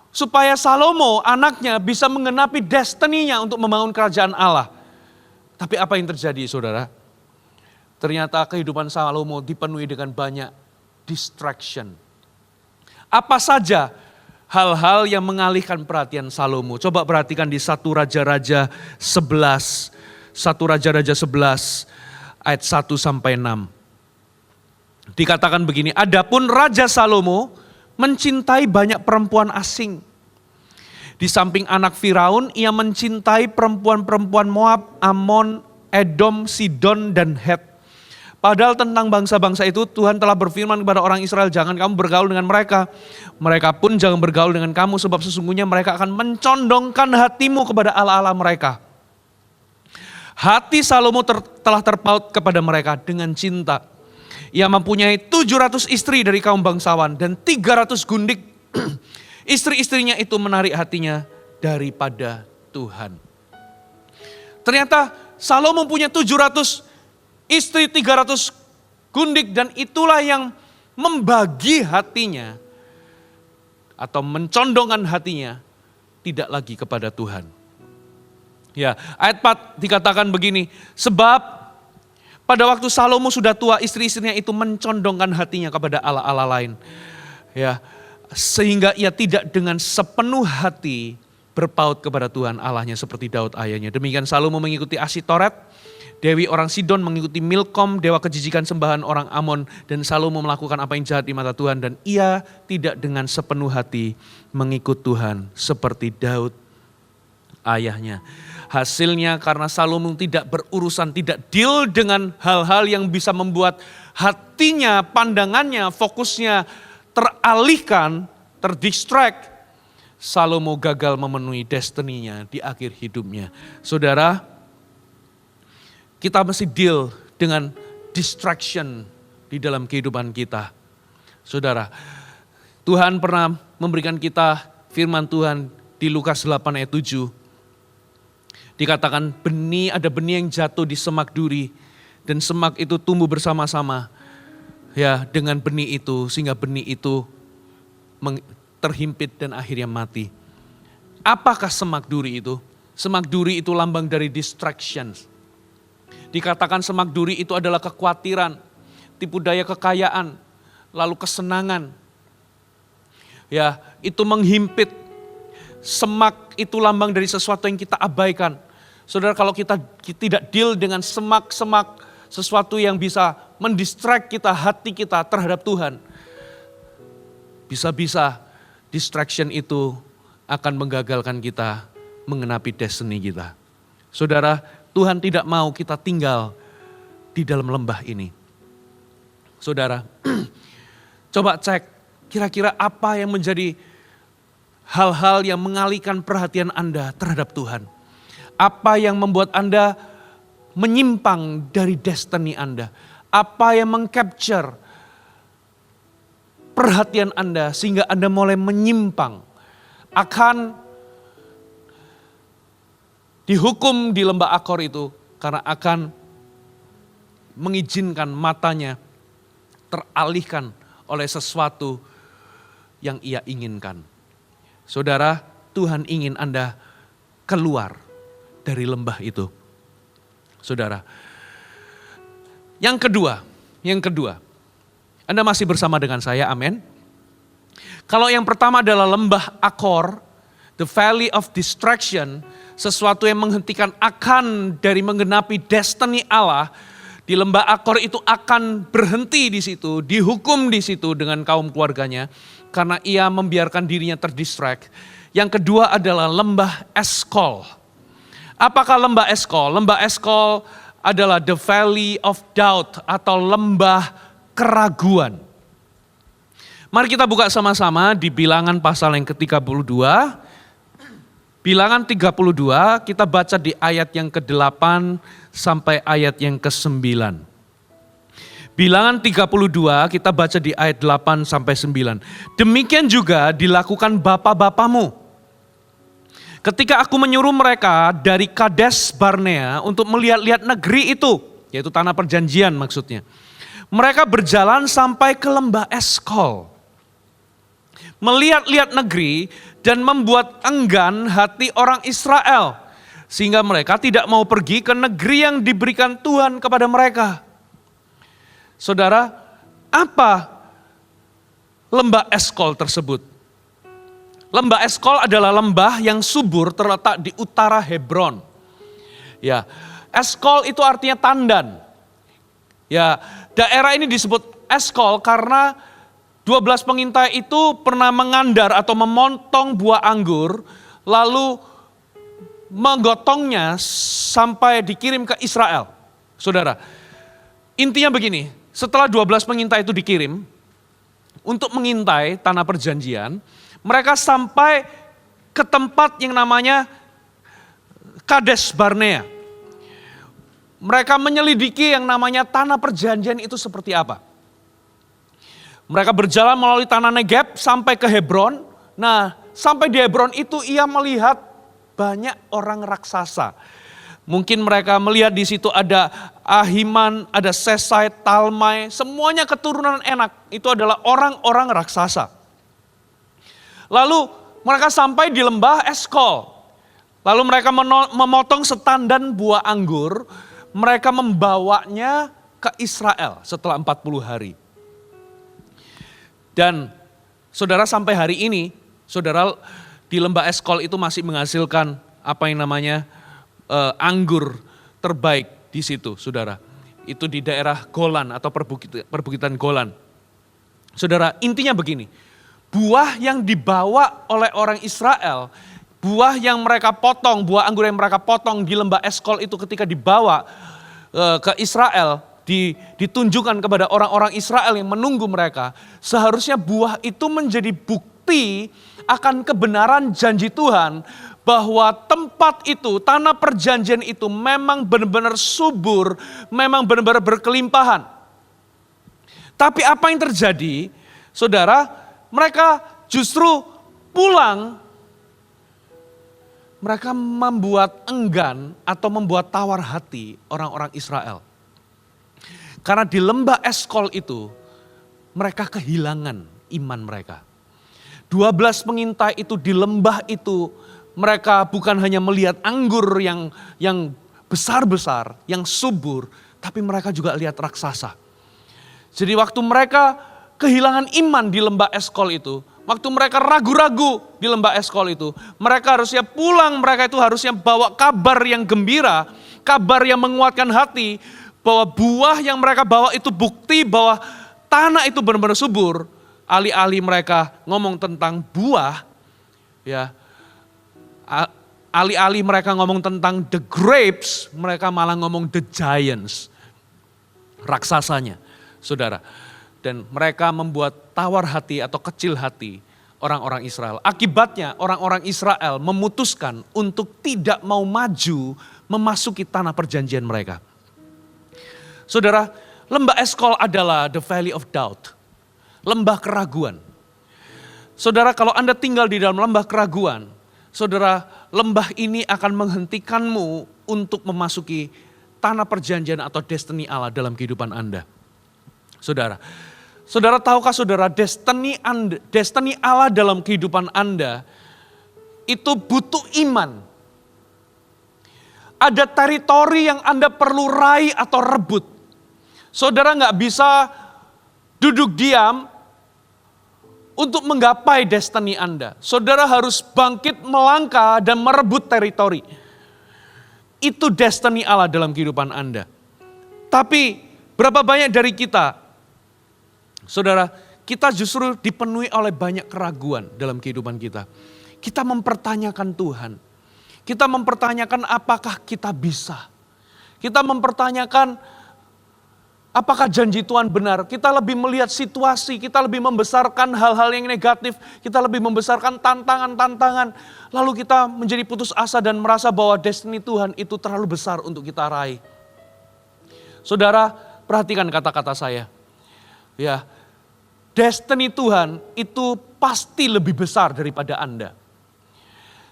supaya Salomo anaknya bisa menggenapi destiny-nya untuk membangun kerajaan Allah. Tapi apa yang terjadi saudara? Ternyata kehidupan Salomo dipenuhi dengan banyak distraction. Apa saja hal-hal yang mengalihkan perhatian Salomo? Coba perhatikan di 1 Raja-Raja 11. 1 Raja-Raja 11 ayat 1 sampai 6. Dikatakan begini, adapun Raja Salomo mencintai banyak perempuan asing. Di samping anak Firaun, ia mencintai perempuan-perempuan Moab, Amon, Edom, Sidon, dan Het. Padahal tentang bangsa-bangsa itu Tuhan telah berfirman kepada orang Israel, jangan kamu bergaul dengan mereka. Mereka pun jangan bergaul dengan kamu, sebab sesungguhnya mereka akan mencondongkan hatimu kepada Allah-Allah mereka. Hati Salomo telah terpaut kepada mereka dengan cinta. Ia mempunyai 700 istri dari kaum bangsawan dan 300 gundik. Istri-istrinya itu menarik hatinya daripada Tuhan. Ternyata Salomo punya 700 istri, 300 gundik, dan itulah yang membagi hatinya atau mencondongkan hatinya tidak lagi kepada Tuhan. Ya, ayat 4 dikatakan begini, sebab pada waktu Salomo sudah tua, istri-istrinya itu mencondongkan hatinya kepada Allah-Allah lain. Ya, sehingga ia tidak dengan sepenuh hati berpaut kepada Tuhan Allahnya seperti Daud ayahnya. Demikian Salomo mengikuti Asitoret, dewi orang Sidon, mengikuti Milkom, dewa kejijikan sembahan orang Amon, dan Salomo melakukan apa yang jahat di mata Tuhan, dan ia tidak dengan sepenuh hati mengikut Tuhan seperti Daud ayahnya. Hasilnya karena Salomo tidak berurusan, tidak deal dengan hal-hal yang bisa membuat hatinya, pandangannya, fokusnya teralihkan, terdistract, Salomo gagal memenuhi destiny-nya di akhir hidupnya. Saudara, kita mesti deal dengan distraction di dalam kehidupan kita. Saudara, Tuhan pernah memberikan kita firman Tuhan di Lukas 8 ayat 7. Dikatakan ada benih yang jatuh di semak duri dan semak itu tumbuh bersama-sama ya dengan benih itu sehingga benih itu terhimpit dan akhirnya mati. Apakah semak duri itu? Semak duri itu lambang dari distractions. Dikatakan semak duri itu adalah kekhawatiran, tipu daya kekayaan, lalu kesenangan. Ya, itu menghimpit. Semak itu lambang dari sesuatu yang kita abaikan. Saudara, kalau kita tidak deal dengan semak-semak, sesuatu yang bisa mendistract kita, hati kita terhadap Tuhan, bisa-bisa distraction itu akan menggagalkan kita mengenapi destiny kita. Saudara, Tuhan tidak mau kita tinggal di dalam lembah ini. Saudara, coba cek kira-kira apa yang menjadi hal-hal yang mengalihkan perhatian Anda terhadap Tuhan. Apa yang membuat Anda menyimpang dari destiny Anda? Apa yang mengcapture perhatian Anda sehingga Anda mulai menyimpang akan dihukum di lembah Akor itu karena akan mengizinkan matanya teralihkan oleh sesuatu yang ia inginkan. Saudara, Tuhan ingin Anda keluar dari lembah itu. Saudara, yang kedua, Anda masih bersama dengan saya, amin. Kalau yang pertama adalah lembah Akor, the valley of distraction, sesuatu yang menghentikan Akan dari menggenapi destiny Allah. Di lembah Akor itu akan berhenti di situ, dihukum di situ dengan kaum keluarganya karena ia membiarkan dirinya terdistract. Yang kedua adalah lembah Eskol. Apakah lembah Eskol? Lembah Eskol adalah the valley of doubt atau lembah keraguan. Mari kita buka sama-sama di Bilangan pasal yang ke-32. Bilangan 32 kita baca di ayat yang ke-8 sampai ayat yang ke-9. Bilangan 32 kita baca di ayat 8 sampai 9. Demikian juga dilakukan bapa-bapamu. Ketika aku menyuruh mereka dari Kades Barnea untuk melihat-lihat negeri itu, yaitu tanah perjanjian maksudnya. Mereka berjalan sampai ke lembah Eskol. Melihat-lihat negeri dan membuat enggan hati orang Israel. Sehingga mereka tidak mau pergi ke negeri yang diberikan Tuhan kepada mereka. Saudara, apa lembah Eskol tersebut? Lembah Eskol adalah lembah yang subur terletak di utara Hebron. Ya, Eskol itu artinya tandan. Ya, daerah ini disebut Eskol karena 12 pengintai itu pernah mengandar atau memotong buah anggur, lalu menggotongnya sampai dikirim ke Israel. Saudara, intinya begini, setelah 12 pengintai itu dikirim untuk mengintai tanah perjanjian, mereka sampai ke tempat yang namanya Kades Barnea. Mereka menyelidiki yang namanya tanah perjanjian itu seperti apa. Mereka berjalan melalui tanah Negeb sampai ke Hebron. Nah, sampai di Hebron itu ia melihat banyak orang raksasa. Mungkin mereka melihat di situ ada Ahiman, ada Sesai, Talmai, semuanya keturunan Enak. Itu adalah orang-orang raksasa. Lalu mereka sampai di lembah Eskol. Lalu mereka memotong setandan buah anggur. Mereka membawanya ke Israel setelah 40 hari. Dan saudara sampai hari ini, saudara di lembah Eskol itu masih menghasilkan apa yang namanya anggur terbaik di situ, saudara. Itu di daerah Golan atau perbukitan Golan. Saudara, intinya begini, buah yang dibawa oleh orang Israel, buah yang mereka potong, buah anggur yang mereka potong di lembah Eskol itu ketika dibawa ke Israel, ditunjukkan kepada orang-orang Israel yang menunggu mereka, seharusnya buah itu menjadi bukti akan kebenaran janji Tuhan bahwa tempat itu, tanah perjanjian itu memang benar-benar subur, memang benar-benar berkelimpahan. Tapi apa yang terjadi, saudara, mereka justru pulang, mereka membuat enggan atau membuat tawar hati orang-orang Israel. Karena di lembah Eskol itu, mereka kehilangan iman mereka. 12 pengintai itu di lembah itu, mereka bukan hanya melihat anggur yang besar-besar, yang subur, tapi mereka juga lihat raksasa. Jadi waktu mereka kehilangan iman di lembah Eskol itu, waktu mereka ragu-ragu di lembah Eskol itu, mereka harusnya pulang, mereka itu harusnya bawa kabar yang gembira, kabar yang menguatkan hati, bahwa buah yang mereka bawa itu bukti bahwa tanah itu benar-benar subur. Alih-alih mereka ngomong tentang buah, ya, alih-alih mereka ngomong tentang the grapes, mereka malah ngomong the giants, raksasanya, saudara. Dan mereka membuat tawar hati atau kecil hati orang-orang Israel. Akibatnya orang-orang Israel memutuskan untuk tidak mau maju memasuki tanah perjanjian mereka. Saudara, lembah Eskol adalah the valley of doubt, lembah keraguan. Saudara, kalau Anda tinggal di dalam lembah keraguan, saudara, lembah ini akan menghentikanmu untuk memasuki tanah perjanjian atau destiny Allah dalam kehidupan Anda. Saudara, tahukah saudara destiny Allah dalam kehidupan Anda itu butuh iman. Ada teritori yang Anda perlu raih atau rebut. Saudara nggak bisa duduk diam untuk menggapai destiny Anda, saudara harus bangkit melangkah dan merebut teritori. Itu destiny Allah dalam kehidupan Anda. Tapi berapa banyak dari kita, saudara, kita justru dipenuhi oleh banyak keraguan dalam kehidupan kita. Kita mempertanyakan Tuhan. Kita mempertanyakan apakah kita bisa. Kita mempertanyakan apakah janji Tuhan benar. Kita lebih melihat situasi, kita lebih membesarkan hal-hal yang negatif. Kita lebih membesarkan tantangan-tantangan. Lalu kita menjadi putus asa dan merasa bahwa destiny Tuhan itu terlalu besar untuk kita raih. Saudara, perhatikan kata-kata saya. Ya, destiny Tuhan itu pasti lebih besar daripada Anda.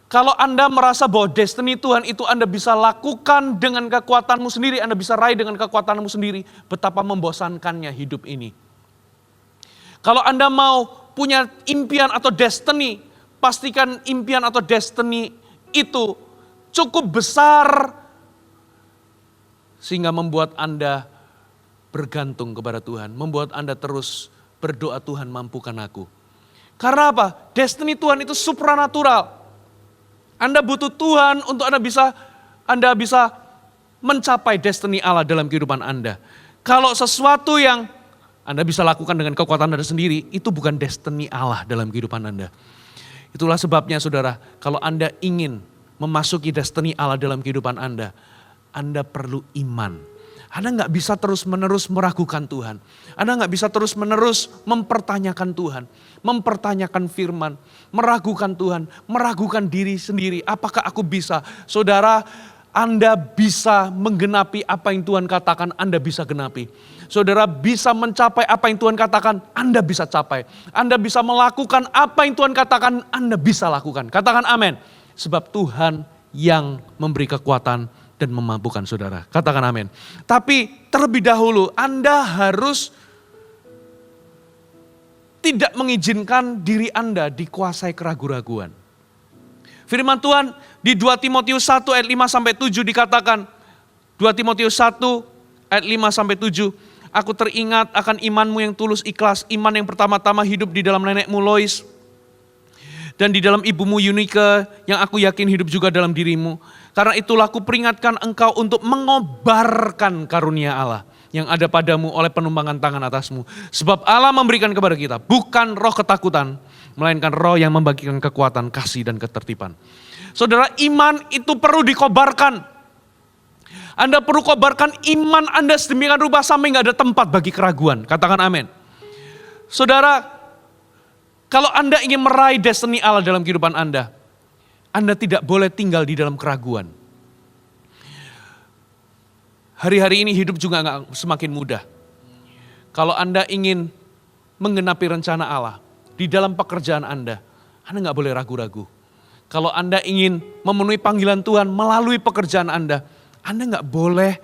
Kalau Anda merasa bahwa destiny Tuhan itu Anda bisa lakukan dengan kekuatanmu sendiri, Anda bisa raih dengan kekuatanmu sendiri, betapa membosankannya hidup ini. Kalau Anda mau punya impian atau destiny, pastikan impian atau destiny itu cukup besar sehingga membuat Anda bergantung kepada Tuhan, membuat Anda terus berdoa, Tuhan mampukan aku. Karena apa? Destiny Tuhan itu supranatural. Anda butuh Tuhan untuk Anda bisa mencapai destiny Allah dalam kehidupan Anda. Kalau sesuatu yang Anda bisa lakukan dengan kekuatan Anda sendiri, itu bukan destiny Allah dalam kehidupan Anda. Itulah sebabnya saudara, kalau Anda ingin memasuki destiny Allah dalam kehidupan Anda perlu iman. Anda nggak bisa terus-menerus meragukan Tuhan. Anda nggak bisa terus-menerus mempertanyakan Tuhan. Mempertanyakan firman. Meragukan Tuhan. Meragukan diri sendiri. Apakah aku bisa? Saudara, Anda bisa menggenapi apa yang Tuhan katakan, Anda bisa genapi. Saudara bisa mencapai apa yang Tuhan katakan, Anda bisa capai. Anda bisa melakukan apa yang Tuhan katakan, Anda bisa lakukan. Katakan amin. Sebab Tuhan yang memberi kekuatan dan memampukan saudara. Katakan amin. Tapi terlebih dahulu Anda harus tidak mengizinkan diri Anda dikuasai keraguan-raguan. Firman Tuhan di 2 Timotius 1 ayat 5-7 dikatakan, 2 Timotius 1 ayat 5-7, aku teringat akan imanmu yang tulus ikhlas, iman yang pertama-tama hidup di dalam nenekmu Lois, dan di dalam ibumu Yunike yang aku yakin hidup juga dalam dirimu. Karena itulah aku peringatkan engkau untuk mengobarkan karunia Allah yang ada padamu oleh penumpangan tangan atasmu. Sebab Allah memberikan kepada kita bukan roh ketakutan, melainkan roh yang membagikan kekuatan, kasih dan ketertiban. Saudara, iman itu perlu dikobarkan. Anda perlu kobarkan iman Anda sedemikian rupa sampai gak ada tempat bagi keraguan. Katakan amin. Saudara, kalau Anda ingin meraih destiny Allah dalam kehidupan Anda tidak boleh tinggal di dalam keraguan. Hari-hari ini hidup juga gak semakin mudah. Kalau Anda ingin menggenapi rencana Allah di dalam pekerjaan Anda gak boleh ragu-ragu. Kalau Anda ingin memenuhi panggilan Tuhan melalui pekerjaan Anda gak boleh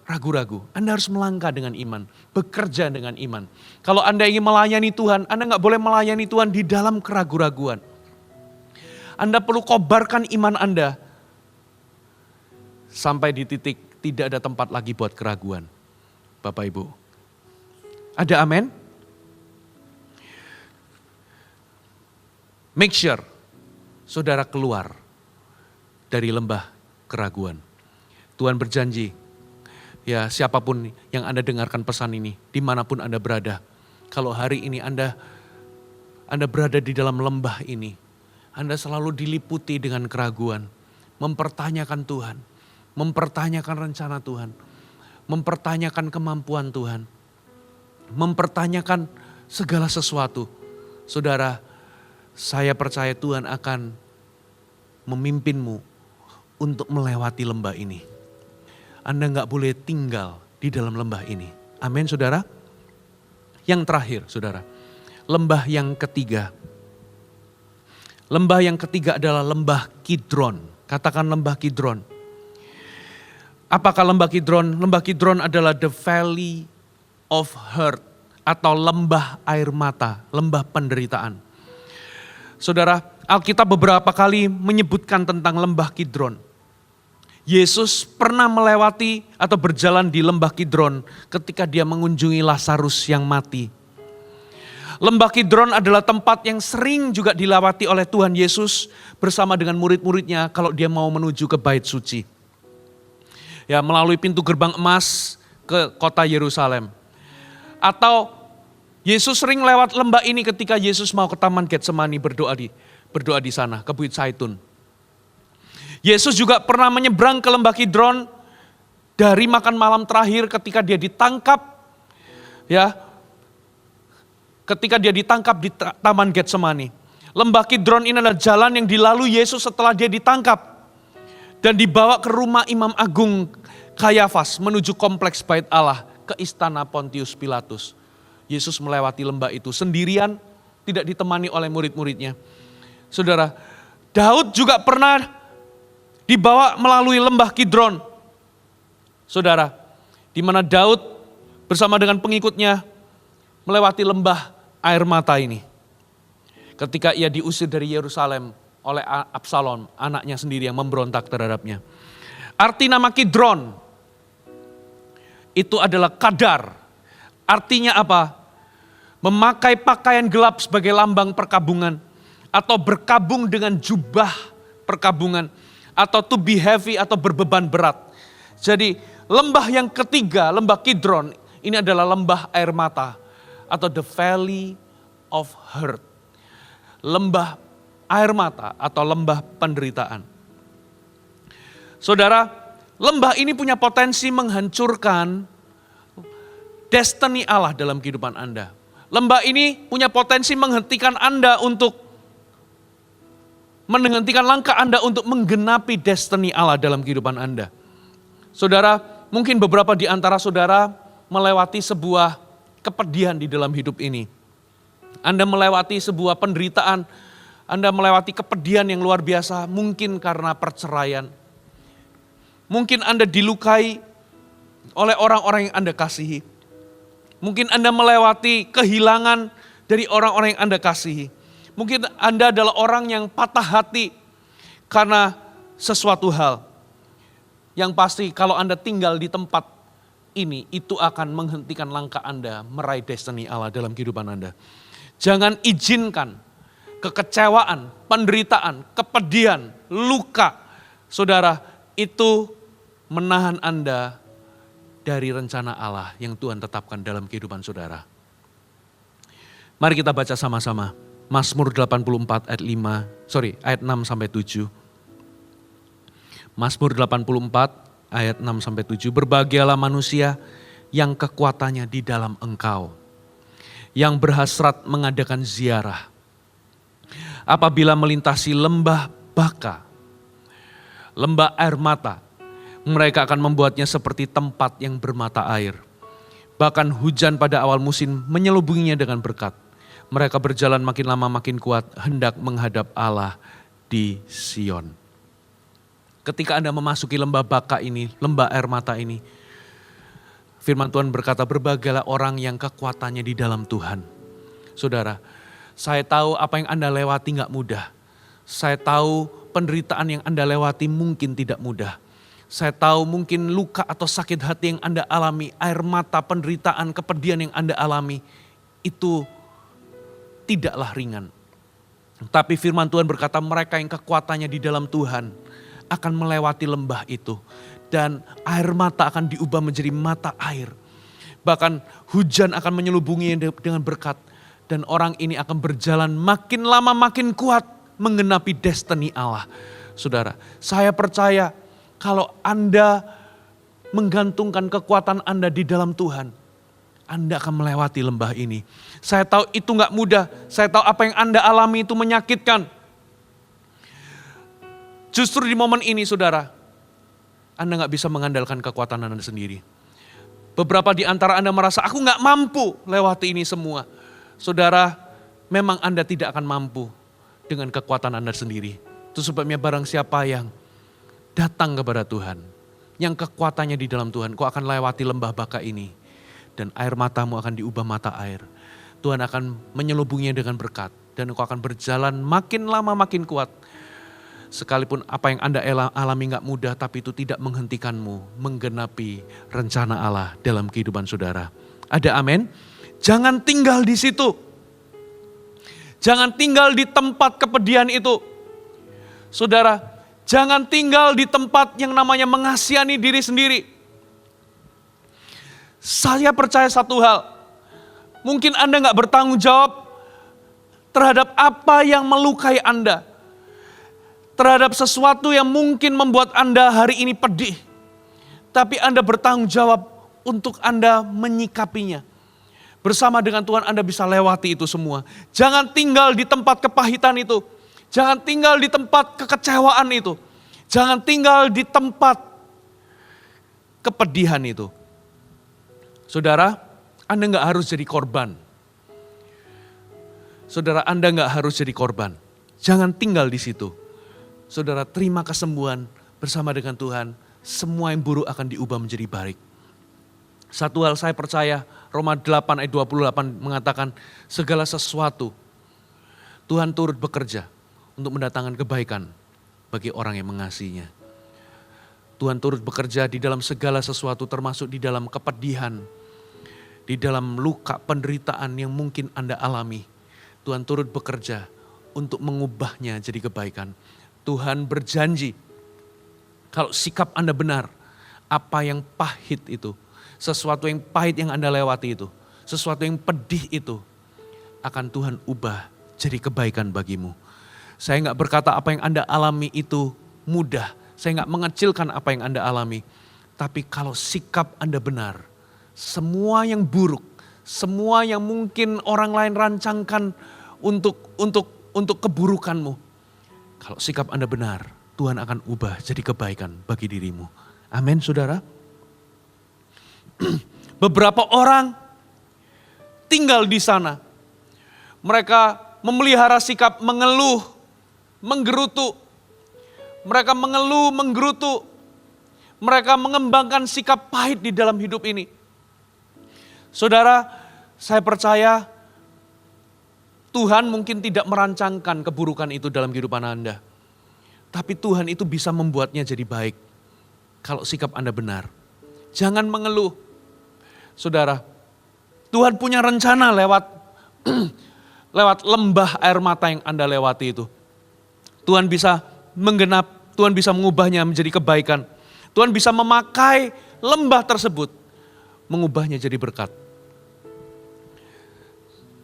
ragu-ragu. Anda harus melangkah dengan iman, bekerja dengan iman. Kalau Anda ingin melayani Tuhan, Anda gak boleh melayani Tuhan di dalam keraguan-raguan. Anda perlu kobarkan iman Anda sampai di titik tidak ada tempat lagi buat keraguan. Bapak Ibu, ada amin? Make sure saudara keluar dari lembah keraguan. Tuhan berjanji, ya siapapun yang Anda dengarkan pesan ini, dimanapun Anda berada, kalau hari ini Anda berada di dalam lembah ini, Anda selalu diliputi dengan keraguan, mempertanyakan Tuhan, mempertanyakan rencana Tuhan, mempertanyakan kemampuan Tuhan, mempertanyakan segala sesuatu. Saudara, saya percaya Tuhan akan memimpinmu untuk melewati lembah ini. Anda gak boleh tinggal di dalam lembah ini. Amin saudara. Yang terakhir saudara, lembah yang ketiga. Lembah yang ketiga adalah lembah Kidron. Katakan lembah Kidron. Apakah lembah Kidron? Lembah Kidron adalah the valley of hurt atau lembah air mata, lembah penderitaan. Saudara, Alkitab beberapa kali menyebutkan tentang lembah Kidron. Yesus pernah melewati atau berjalan di lembah Kidron ketika dia mengunjungi Lazarus yang mati. Lembah Kidron adalah tempat yang sering juga dilewati oleh Tuhan Yesus bersama dengan murid-muridnya kalau dia mau menuju ke bait suci. Ya, melalui pintu gerbang emas ke kota Yerusalem. Atau Yesus sering lewat lembah ini ketika Yesus mau ke Taman Getsemani berdoa di sana, ke Bukit Zaitun. Yesus juga pernah menyeberang ke lembah Kidron dari makan malam terakhir ketika dia ditangkap, ya, ketika dia ditangkap di Taman Getsemani. Lembah Kidron ini adalah jalan yang dilalui Yesus setelah dia ditangkap dan dibawa ke rumah Imam Agung Kayafas menuju kompleks Bait Allah ke istana Pontius Pilatus. Yesus melewati lembah itu sendirian, tidak ditemani oleh murid-muridnya. Saudara, Daud juga pernah dibawa melalui lembah Kidron. Saudara, di mana Daud bersama dengan pengikutnya melewati lembah air mata ini. Ketika ia diusir dari Yerusalem oleh Absalom, anaknya sendiri yang memberontak terhadapnya. Arti nama Kidron itu adalah kadar. Artinya apa? Memakai pakaian gelap sebagai lambang perkabungan. Atau berkabung dengan jubah perkabungan. Atau to be heavy atau berbeban berat. Jadi lembah yang ketiga, lembah Kidron, ini adalah lembah air mata. Atau the valley of hurt. Lembah air mata atau lembah penderitaan. Saudara, lembah ini punya potensi menghancurkan destiny Allah dalam kehidupan Anda. Lembah ini punya potensi menghentikan Anda untuk menghentikan langkah Anda untuk menggenapi destiny Allah dalam kehidupan Anda. Saudara, mungkin beberapa di antara saudara melewati sebuah kepedihan di dalam hidup ini. Anda melewati sebuah penderitaan, Anda melewati kepedihan yang luar biasa, mungkin karena perceraian. Mungkin Anda dilukai oleh orang-orang yang Anda kasihi. Mungkin Anda melewati kehilangan dari orang-orang yang Anda kasihi. Mungkin Anda adalah orang yang patah hati karena sesuatu hal. Yang pasti kalau Anda tinggal di tempat ini, itu akan menghentikan langkah Anda meraih destiny Allah dalam kehidupan Anda. Jangan izinkan kekecewaan, penderitaan, kepedihan, luka, saudara, itu menahan Anda dari rencana Allah yang Tuhan tetapkan dalam kehidupan saudara. Mari kita baca sama-sama. Mazmur 84 ayat 6 sampai 7. Mazmur 84 ayat 6 sampai 7. Berbahagialah manusia yang kekuatannya di dalam Engkau, yang berhasrat mengadakan ziarah. Apabila melintasi lembah Baka, lembah air mata, mereka akan membuatnya seperti tempat yang bermata air. Bahkan hujan pada awal musim menyelubunginya dengan berkat. Mereka berjalan makin lama makin kuat, hendak menghadap Allah di Sion. Ketika Anda memasuki lembah Baka ini, lembah air mata ini, firman Tuhan berkata, berbahagialah orang yang kekuatannya di dalam Tuhan. Saudara, saya tahu apa yang Anda lewati gak mudah. Saya tahu penderitaan yang Anda lewati mungkin tidak mudah. Saya tahu mungkin luka atau sakit hati yang Anda alami, air mata, penderitaan, kepedihan yang Anda alami, itu tidaklah ringan. Tapi firman Tuhan berkata mereka yang kekuatannya di dalam Tuhan akan melewati lembah itu. Dan air mata akan diubah menjadi mata air. Bahkan hujan akan menyelubunginya dengan berkat. Dan orang ini akan berjalan makin lama makin kuat menggenapi destiny Allah. Saudara, saya percaya kalau Anda menggantungkan kekuatan Anda di dalam Tuhan, Anda akan melewati lembah ini. Saya tahu itu gak mudah. Saya tahu apa yang Anda alami itu menyakitkan. Justru di momen ini saudara, Anda gak bisa mengandalkan kekuatan Anda sendiri. Beberapa di antara Anda merasa, aku gak mampu lewati ini semua. Saudara, memang Anda tidak akan mampu dengan kekuatan Anda sendiri. Itu sebabnya barang siapa yang datang kepada Tuhan, yang kekuatannya di dalam Tuhan, kau akan lewati lembah Baka ini. Dan air matamu akan diubah mata air. Tuhan akan menyelubunginya dengan berkat. Dan kau akan berjalan makin lama makin kuat. Sekalipun apa yang Anda alami gak mudah, tapi itu tidak menghentikanmu menggenapi rencana Allah dalam kehidupan saudara. Ada amin? Jangan tinggal di situ. Jangan tinggal di tempat kepedihan itu. Saudara, jangan tinggal di tempat yang namanya mengasihani diri sendiri. Saya percaya satu hal, mungkin Anda nggak bertanggung jawab terhadap apa yang melukai Anda. Terhadap sesuatu yang mungkin membuat Anda hari ini pedih. Tapi Anda bertanggung jawab untuk Anda menyikapinya. Bersama dengan Tuhan Anda bisa lewati itu semua. Jangan tinggal di tempat kepahitan itu. Jangan tinggal di tempat kekecewaan itu. Jangan tinggal di tempat kepedihan itu. Saudara, Anda nggak harus jadi korban. Saudara, Anda nggak harus jadi korban. Jangan tinggal di situ. Saudara, terima kesembuhan bersama dengan Tuhan. Semua yang buruk akan diubah menjadi baik. Satu hal saya percaya, Roma 8 ayat 28 mengatakan, segala sesuatu Tuhan turut bekerja untuk mendatangkan kebaikan bagi orang yang mengasihinya. Tuhan turut bekerja di dalam segala sesuatu, termasuk di dalam kepedihan, di dalam luka penderitaan yang mungkin Anda alami. Tuhan turut bekerja untuk mengubahnya jadi kebaikan. Tuhan berjanji, kalau sikap Anda benar, apa yang pahit itu, sesuatu yang pahit yang Anda lewati itu, sesuatu yang pedih itu, akan Tuhan ubah jadi kebaikan bagimu. Saya nggak berkata apa yang Anda alami itu mudah, saya nggak mengecilkan apa yang Anda alami. Tapi kalau sikap Anda benar, semua yang buruk, semua yang mungkin orang lain rancangkan untuk keburukanmu, kalau sikap Anda benar, Tuhan akan ubah jadi kebaikan bagi dirimu. Amin, saudara. Beberapa orang tinggal di sana. Mereka memelihara sikap mengeluh, menggerutu. Mereka mengeluh, menggerutu. Mereka mengembangkan sikap pahit di dalam hidup ini. Saudara, saya percaya Tuhan mungkin tidak merancangkan keburukan itu dalam kehidupan Anda. Tapi Tuhan itu bisa membuatnya jadi baik. Kalau sikap Anda benar. Jangan mengeluh. Saudara, Tuhan punya rencana lewat lembah air mata yang Anda lewati itu. Tuhan bisa menggenap, Tuhan bisa mengubahnya menjadi kebaikan. Tuhan bisa memakai lembah tersebut, mengubahnya jadi berkat.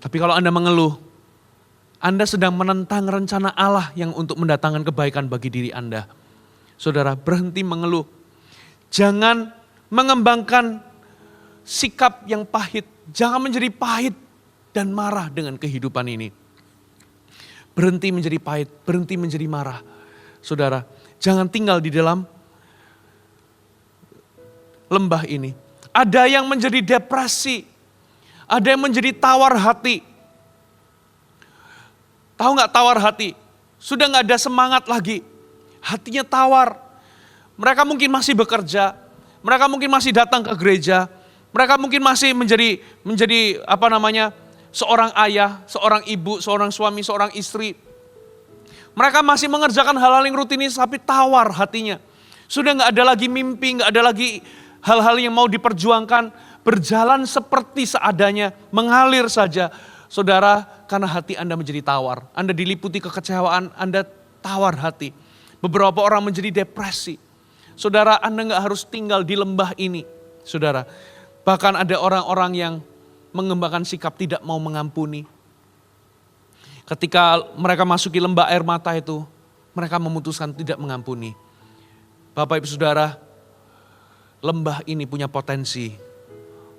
Tapi kalau Anda mengeluh, Anda sedang menentang rencana Allah yang untuk mendatangkan kebaikan bagi diri Anda. Saudara, berhenti mengeluh. Jangan mengembangkan sikap yang pahit. Jangan menjadi pahit dan marah dengan kehidupan ini. Berhenti menjadi pahit, berhenti menjadi marah. Saudara, jangan tinggal di dalam lembah ini. Ada yang menjadi depresi, ada yang menjadi tawar hati. Tahu nggak tawar hati? Sudah nggak ada semangat lagi. Hatinya tawar. Mereka mungkin masih bekerja, mereka mungkin masih datang ke gereja, mereka mungkin masih menjadi seorang ayah, seorang ibu, seorang suami, seorang istri. Mereka masih mengerjakan hal-hal yang rutinis, tapi tawar hatinya. Sudah nggak ada lagi mimpi, nggak ada lagi hal-hal yang mau diperjuangkan, berjalan seperti seadanya, mengalir saja. Saudara, karena hati Anda menjadi tawar, Anda diliputi kekecewaan, Anda tawar hati. Beberapa orang menjadi depresi. Saudara, Anda nggak harus tinggal di lembah ini. Saudara, bahkan ada orang-orang yang mengembangkan sikap tidak mau mengampuni. Ketika mereka masuki lembah air mata itu, mereka memutuskan tidak mengampuni. Bapak Ibu Saudara, lembah ini punya potensi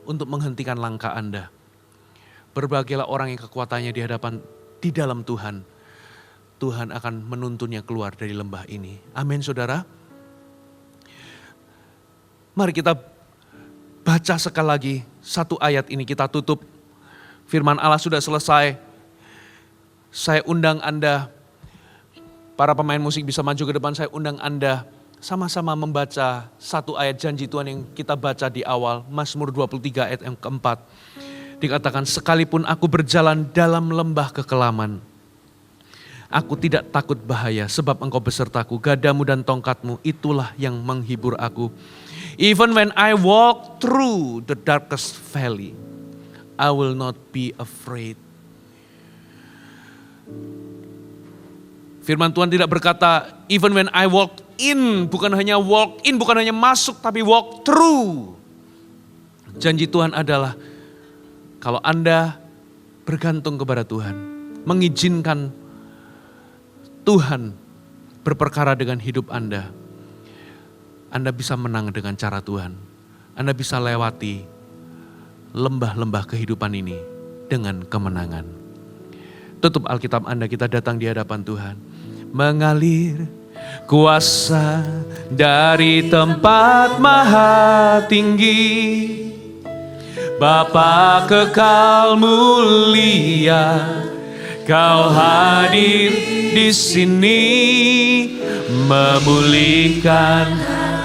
untuk menghentikan langkah Anda. Berbahagialah orang yang kekuatannya di dalam Tuhan. Tuhan akan menuntunnya keluar dari lembah ini. Amin, saudara. Mari kita baca sekali lagi satu ayat ini, kita tutup. Firman Allah sudah selesai. Saya undang Anda, para pemain musik bisa maju ke depan, saya undang Anda sama-sama membaca satu ayat janji Tuhan yang kita baca di awal, Mazmur 23 ayat yang keempat. Dikatakan, sekalipun aku berjalan dalam lembah kekelaman, aku tidak takut bahaya sebab engkau besertaku, gadamu dan tongkatmu itulah yang menghibur aku. Even when I walk through the darkest valley, I will not be afraid. Firman Tuhan tidak berkata, even when I walk in, bukan hanya walk in, bukan hanya masuk, tapi walk through. Janji Tuhan adalah, kalau Anda bergantung kepada Tuhan, mengizinkan Tuhan berperkara dengan hidup Anda bisa menang dengan cara Tuhan. Anda bisa lewati lembah-lembah kehidupan ini dengan kemenangan. Tutup Alkitab Anda, kita datang di hadapan Tuhan. Mengalir kuasa dari tempat maha tinggi, Bapa kekal mulia, Kau hadir di sini, memulihkan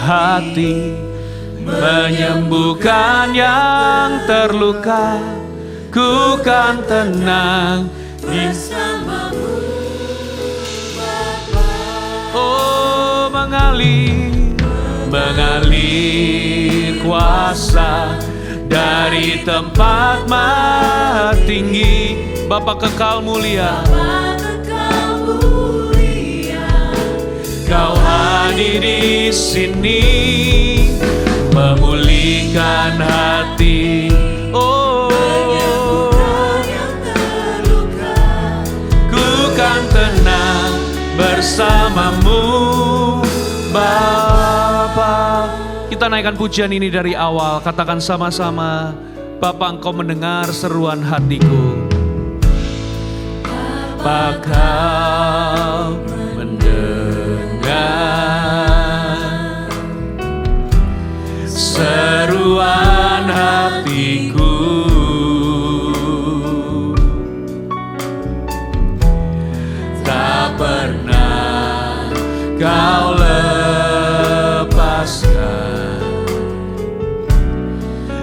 hati, menyembuhkan yang terluka, ku kan tenang bersamamu. Oh, mengalir kuasa dari tempat maha tinggi, Bapa kekal mulia, Kau hadir di sini, memulihkan hati. Oh, ku kan tenang bersamamu, Bapa. Kita naikkan pujian ini dari awal, katakan sama-sama, Bapa Engkau mendengar seruan hatiku. Bapa Kau mendengar seruan hatiku. Tak pernah Kau lepaskan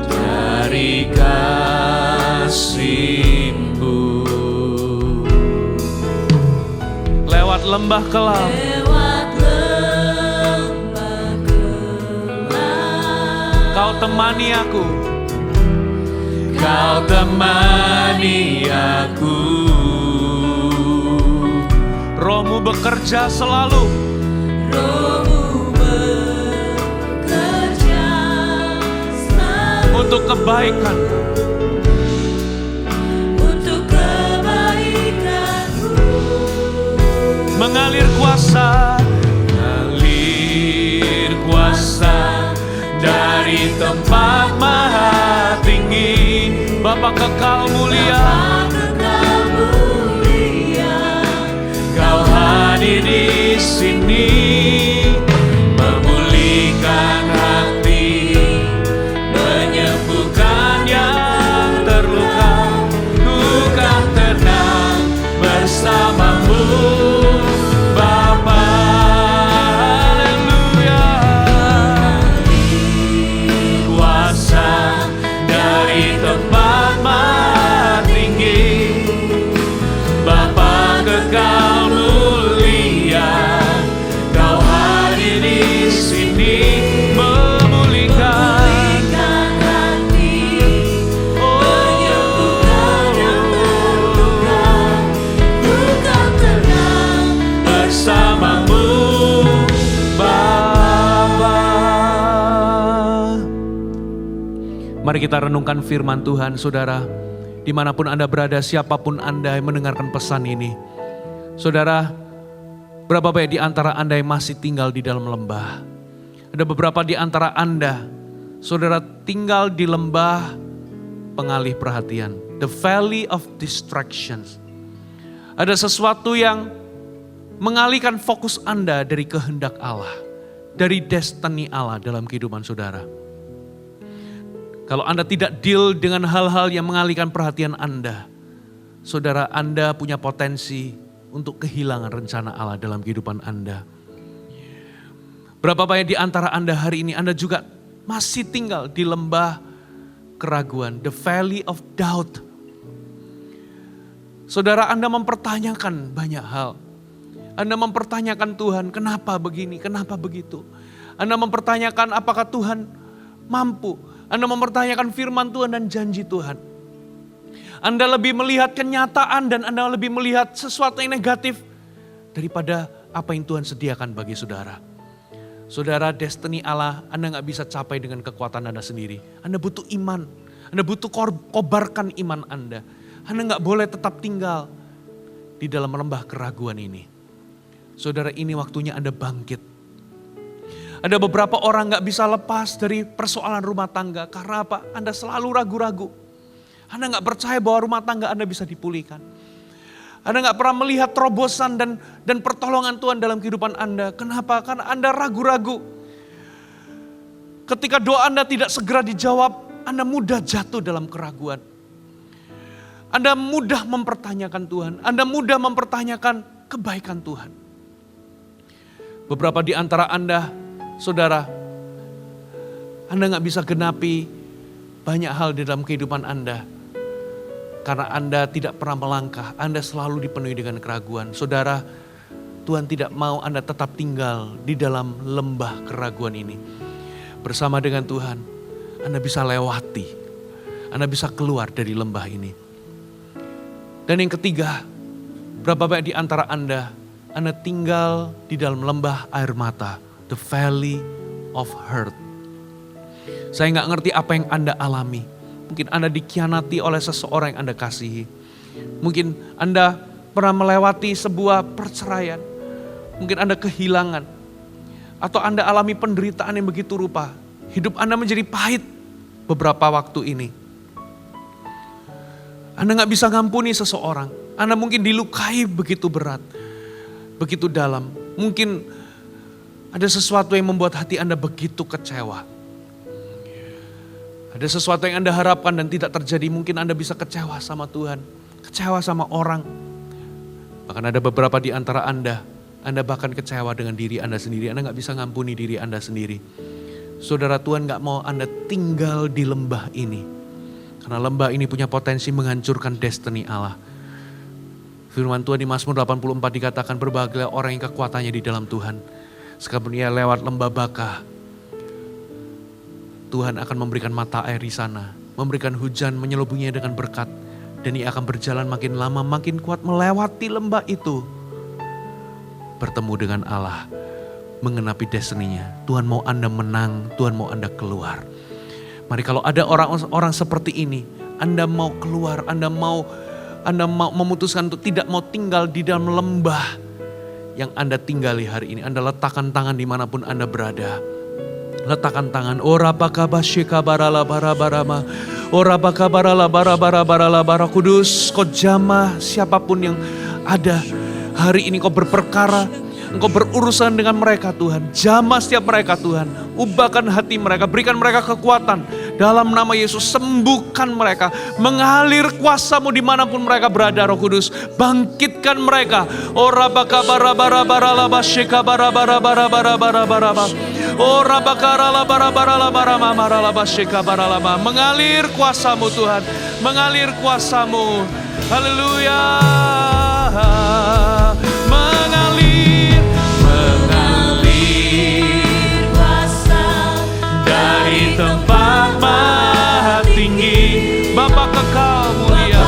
dari kasih-Mu. Lewat lembah kelam, Kau temani aku, Kau temani aku. Roh-Mu bekerja selalu, Roh-Mu bekerja selalu untuk kebaikan, untuk kebaikan-Mu. Mengalir kuasa, dari tempat maha tinggi, Bapa kekal mulia, Kau hadir di sini, memulihkan hati, menyembuhkan yang terluka, ku kan tenang bersamamu, Bapa. Mari kita renungkan firman Tuhan, saudara. Dimanapun Anda berada, siapapun Anda yang mendengarkan pesan ini. Saudara, berapa banyak di antara Anda yang masih tinggal di dalam lembah? Ada beberapa di antara Anda, saudara, tinggal di lembah pengalih perhatian. The valley of distractions. Ada sesuatu yang mengalihkan fokus Anda dari kehendak Allah, dari destiny Allah dalam kehidupan saudara. Kalau Anda tidak deal dengan hal-hal yang mengalihkan perhatian Anda, saudara, Anda punya potensi untuk kehilangan rencana Allah dalam kehidupan Anda. Berapa banyak di antara Anda hari ini, Anda juga masih tinggal di lembah keraguan, the valley of doubt. Saudara, Anda mempertanyakan banyak hal. Anda mempertanyakan Tuhan, kenapa begini, kenapa begitu. Anda mempertanyakan apakah Tuhan mampu. Anda mempertanyakan firman Tuhan dan janji Tuhan. Anda lebih melihat kenyataan dan Anda lebih melihat sesuatu yang negatif daripada apa yang Tuhan sediakan bagi saudara. Saudara, destiny Allah Anda gak bisa capai dengan kekuatan Anda sendiri. Anda butuh iman. Anda butuh kobarkan iman Anda. Anda gak boleh tetap tinggal di dalam lembah keraguan ini. Saudara, ini waktunya Anda bangkit. Ada beberapa orang gak bisa lepas dari persoalan rumah tangga. Karena apa? Anda selalu ragu-ragu. Anda gak percaya bahwa rumah tangga Anda bisa dipulihkan. Anda gak pernah melihat terobosan dan pertolongan Tuhan dalam kehidupan Anda. Kenapa? Karena Anda ragu-ragu. Ketika doa Anda tidak segera dijawab, Anda mudah jatuh dalam keraguan. Anda mudah mempertanyakan Tuhan. Anda mudah mempertanyakan kebaikan Tuhan. Beberapa di antara Anda, saudara, Anda gak bisa genapi banyak hal di dalam kehidupan Anda. Karena Anda tidak pernah melangkah, Anda selalu dipenuhi dengan keraguan. Saudara, Tuhan tidak mau Anda tetap tinggal di dalam lembah keraguan ini. Bersama dengan Tuhan, Anda bisa lewati, Anda bisa keluar dari lembah ini. Dan yang ketiga, berapa banyak di antara Anda tinggal di dalam lembah air mata, the valley of hurt. Saya gak ngerti apa yang Anda alami. Mungkin Anda dikhianati oleh seseorang yang Anda kasihi. Mungkin Anda pernah melewati sebuah perceraian. Mungkin Anda kehilangan. Atau Anda alami penderitaan yang begitu rupa. Hidup Anda menjadi pahit beberapa waktu ini. Anda gak bisa ngampuni seseorang. Anda mungkin dilukai begitu berat. Begitu dalam. Mungkin ada sesuatu yang membuat hati Anda begitu kecewa. Ada sesuatu yang Anda harapkan dan tidak terjadi. Mungkin Anda bisa kecewa sama Tuhan. Kecewa sama orang. Bahkan ada beberapa di antara Anda bahkan kecewa dengan diri Anda sendiri. Anda gak bisa ngampuni diri Anda sendiri. Saudara, Tuhan gak mau Anda tinggal di lembah ini. Karena lembah ini punya potensi menghancurkan destiny Allah. Firman Tuhan di Mazmur 84 dikatakan, berbahagialah orang yang kekuatannya di dalam Tuhan. Sekalipun ia lewat lembah Baka, Tuhan akan memberikan mata air di sana. Memberikan hujan, menyelubunginya dengan berkat. Dan ia akan berjalan makin lama, makin kuat melewati lembah itu. Bertemu dengan Allah, mengenapi destiny-nya. Tuhan mau Anda menang, Tuhan mau Anda keluar. Mari kalau ada orang seperti ini, Anda mau keluar, Anda mau memutuskan untuk tidak mau tinggal di dalam lembah yang Anda tinggali hari ini. Anda letakkan tangan dimanapun Anda berada. Letakkan tangan. Ora bakabasyika barala barabarama. Ora bakabarala barabara bara kudus. Kau jamah siapapun yang ada hari ini, kau berperkara. Engkau berurusan dengan mereka Tuhan. Jamah setiap mereka Tuhan. Ubahkan hati mereka. Berikan mereka kekuatan. Dalam nama Yesus sembuhkan mereka. Mengalir kuasa-Mu dimanapun mereka berada Roh Kudus. Bangkitkan mereka. Ora bakabara bara bara laba sheka bara bara bara bara bara bara. Ora bakara laba bara bara laba mara laba sheka bara laba. Mengalir kuasa-Mu Tuhan. Mengalir kuasa-Mu. Haleluya. Dari tempat maha tinggi, Bapa kekal mulia,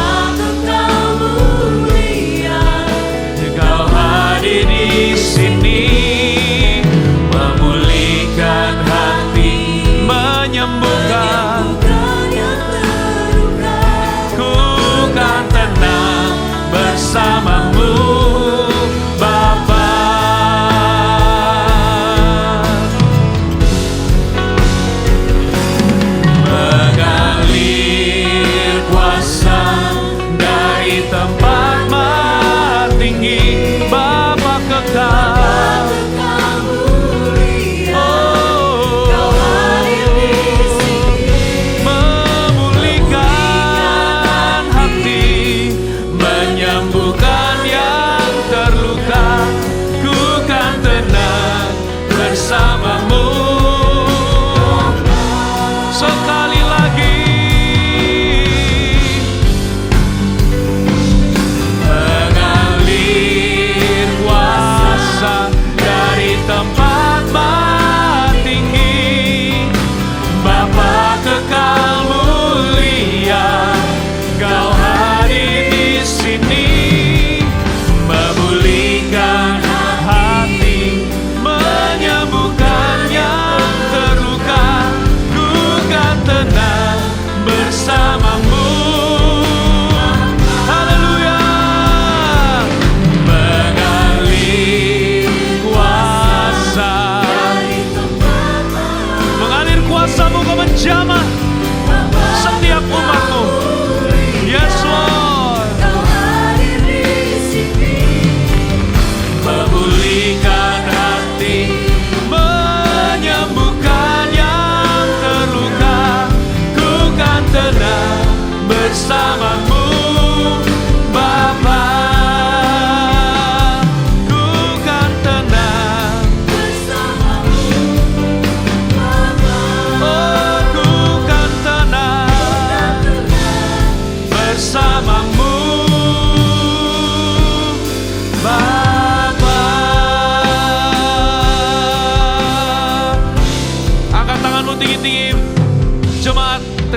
Engkau hadir di sini, memulihkan hati, menyembuhkan, ku kan tenang bersamamu.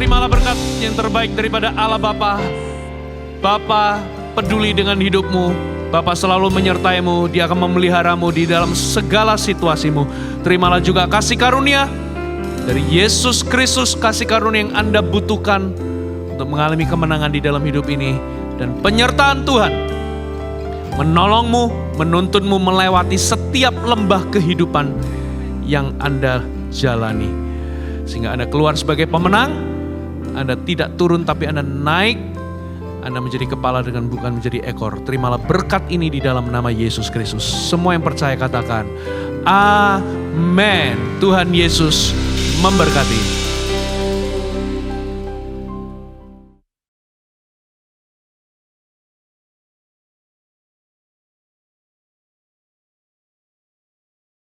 terimalah berkat yang terbaik daripada Allah Bapa. Bapa peduli dengan hidupmu. Bapa selalu menyertaimu. Dia akan memeliharamu di dalam segala situasimu. Terimalah juga kasih karunia dari Yesus Kristus, kasih karunia yang Anda butuhkan untuk mengalami kemenangan di dalam hidup ini. Dan penyertaan Tuhan menolongmu, menuntunmu melewati setiap lembah kehidupan yang Anda jalani. Sehingga Anda keluar sebagai pemenang, Anda tidak turun tapi Anda naik, Anda menjadi kepala dengan bukan menjadi ekor. Terimalah berkat ini di dalam nama Yesus Kristus. Semua yang percaya katakan, amin. Tuhan Yesus memberkati.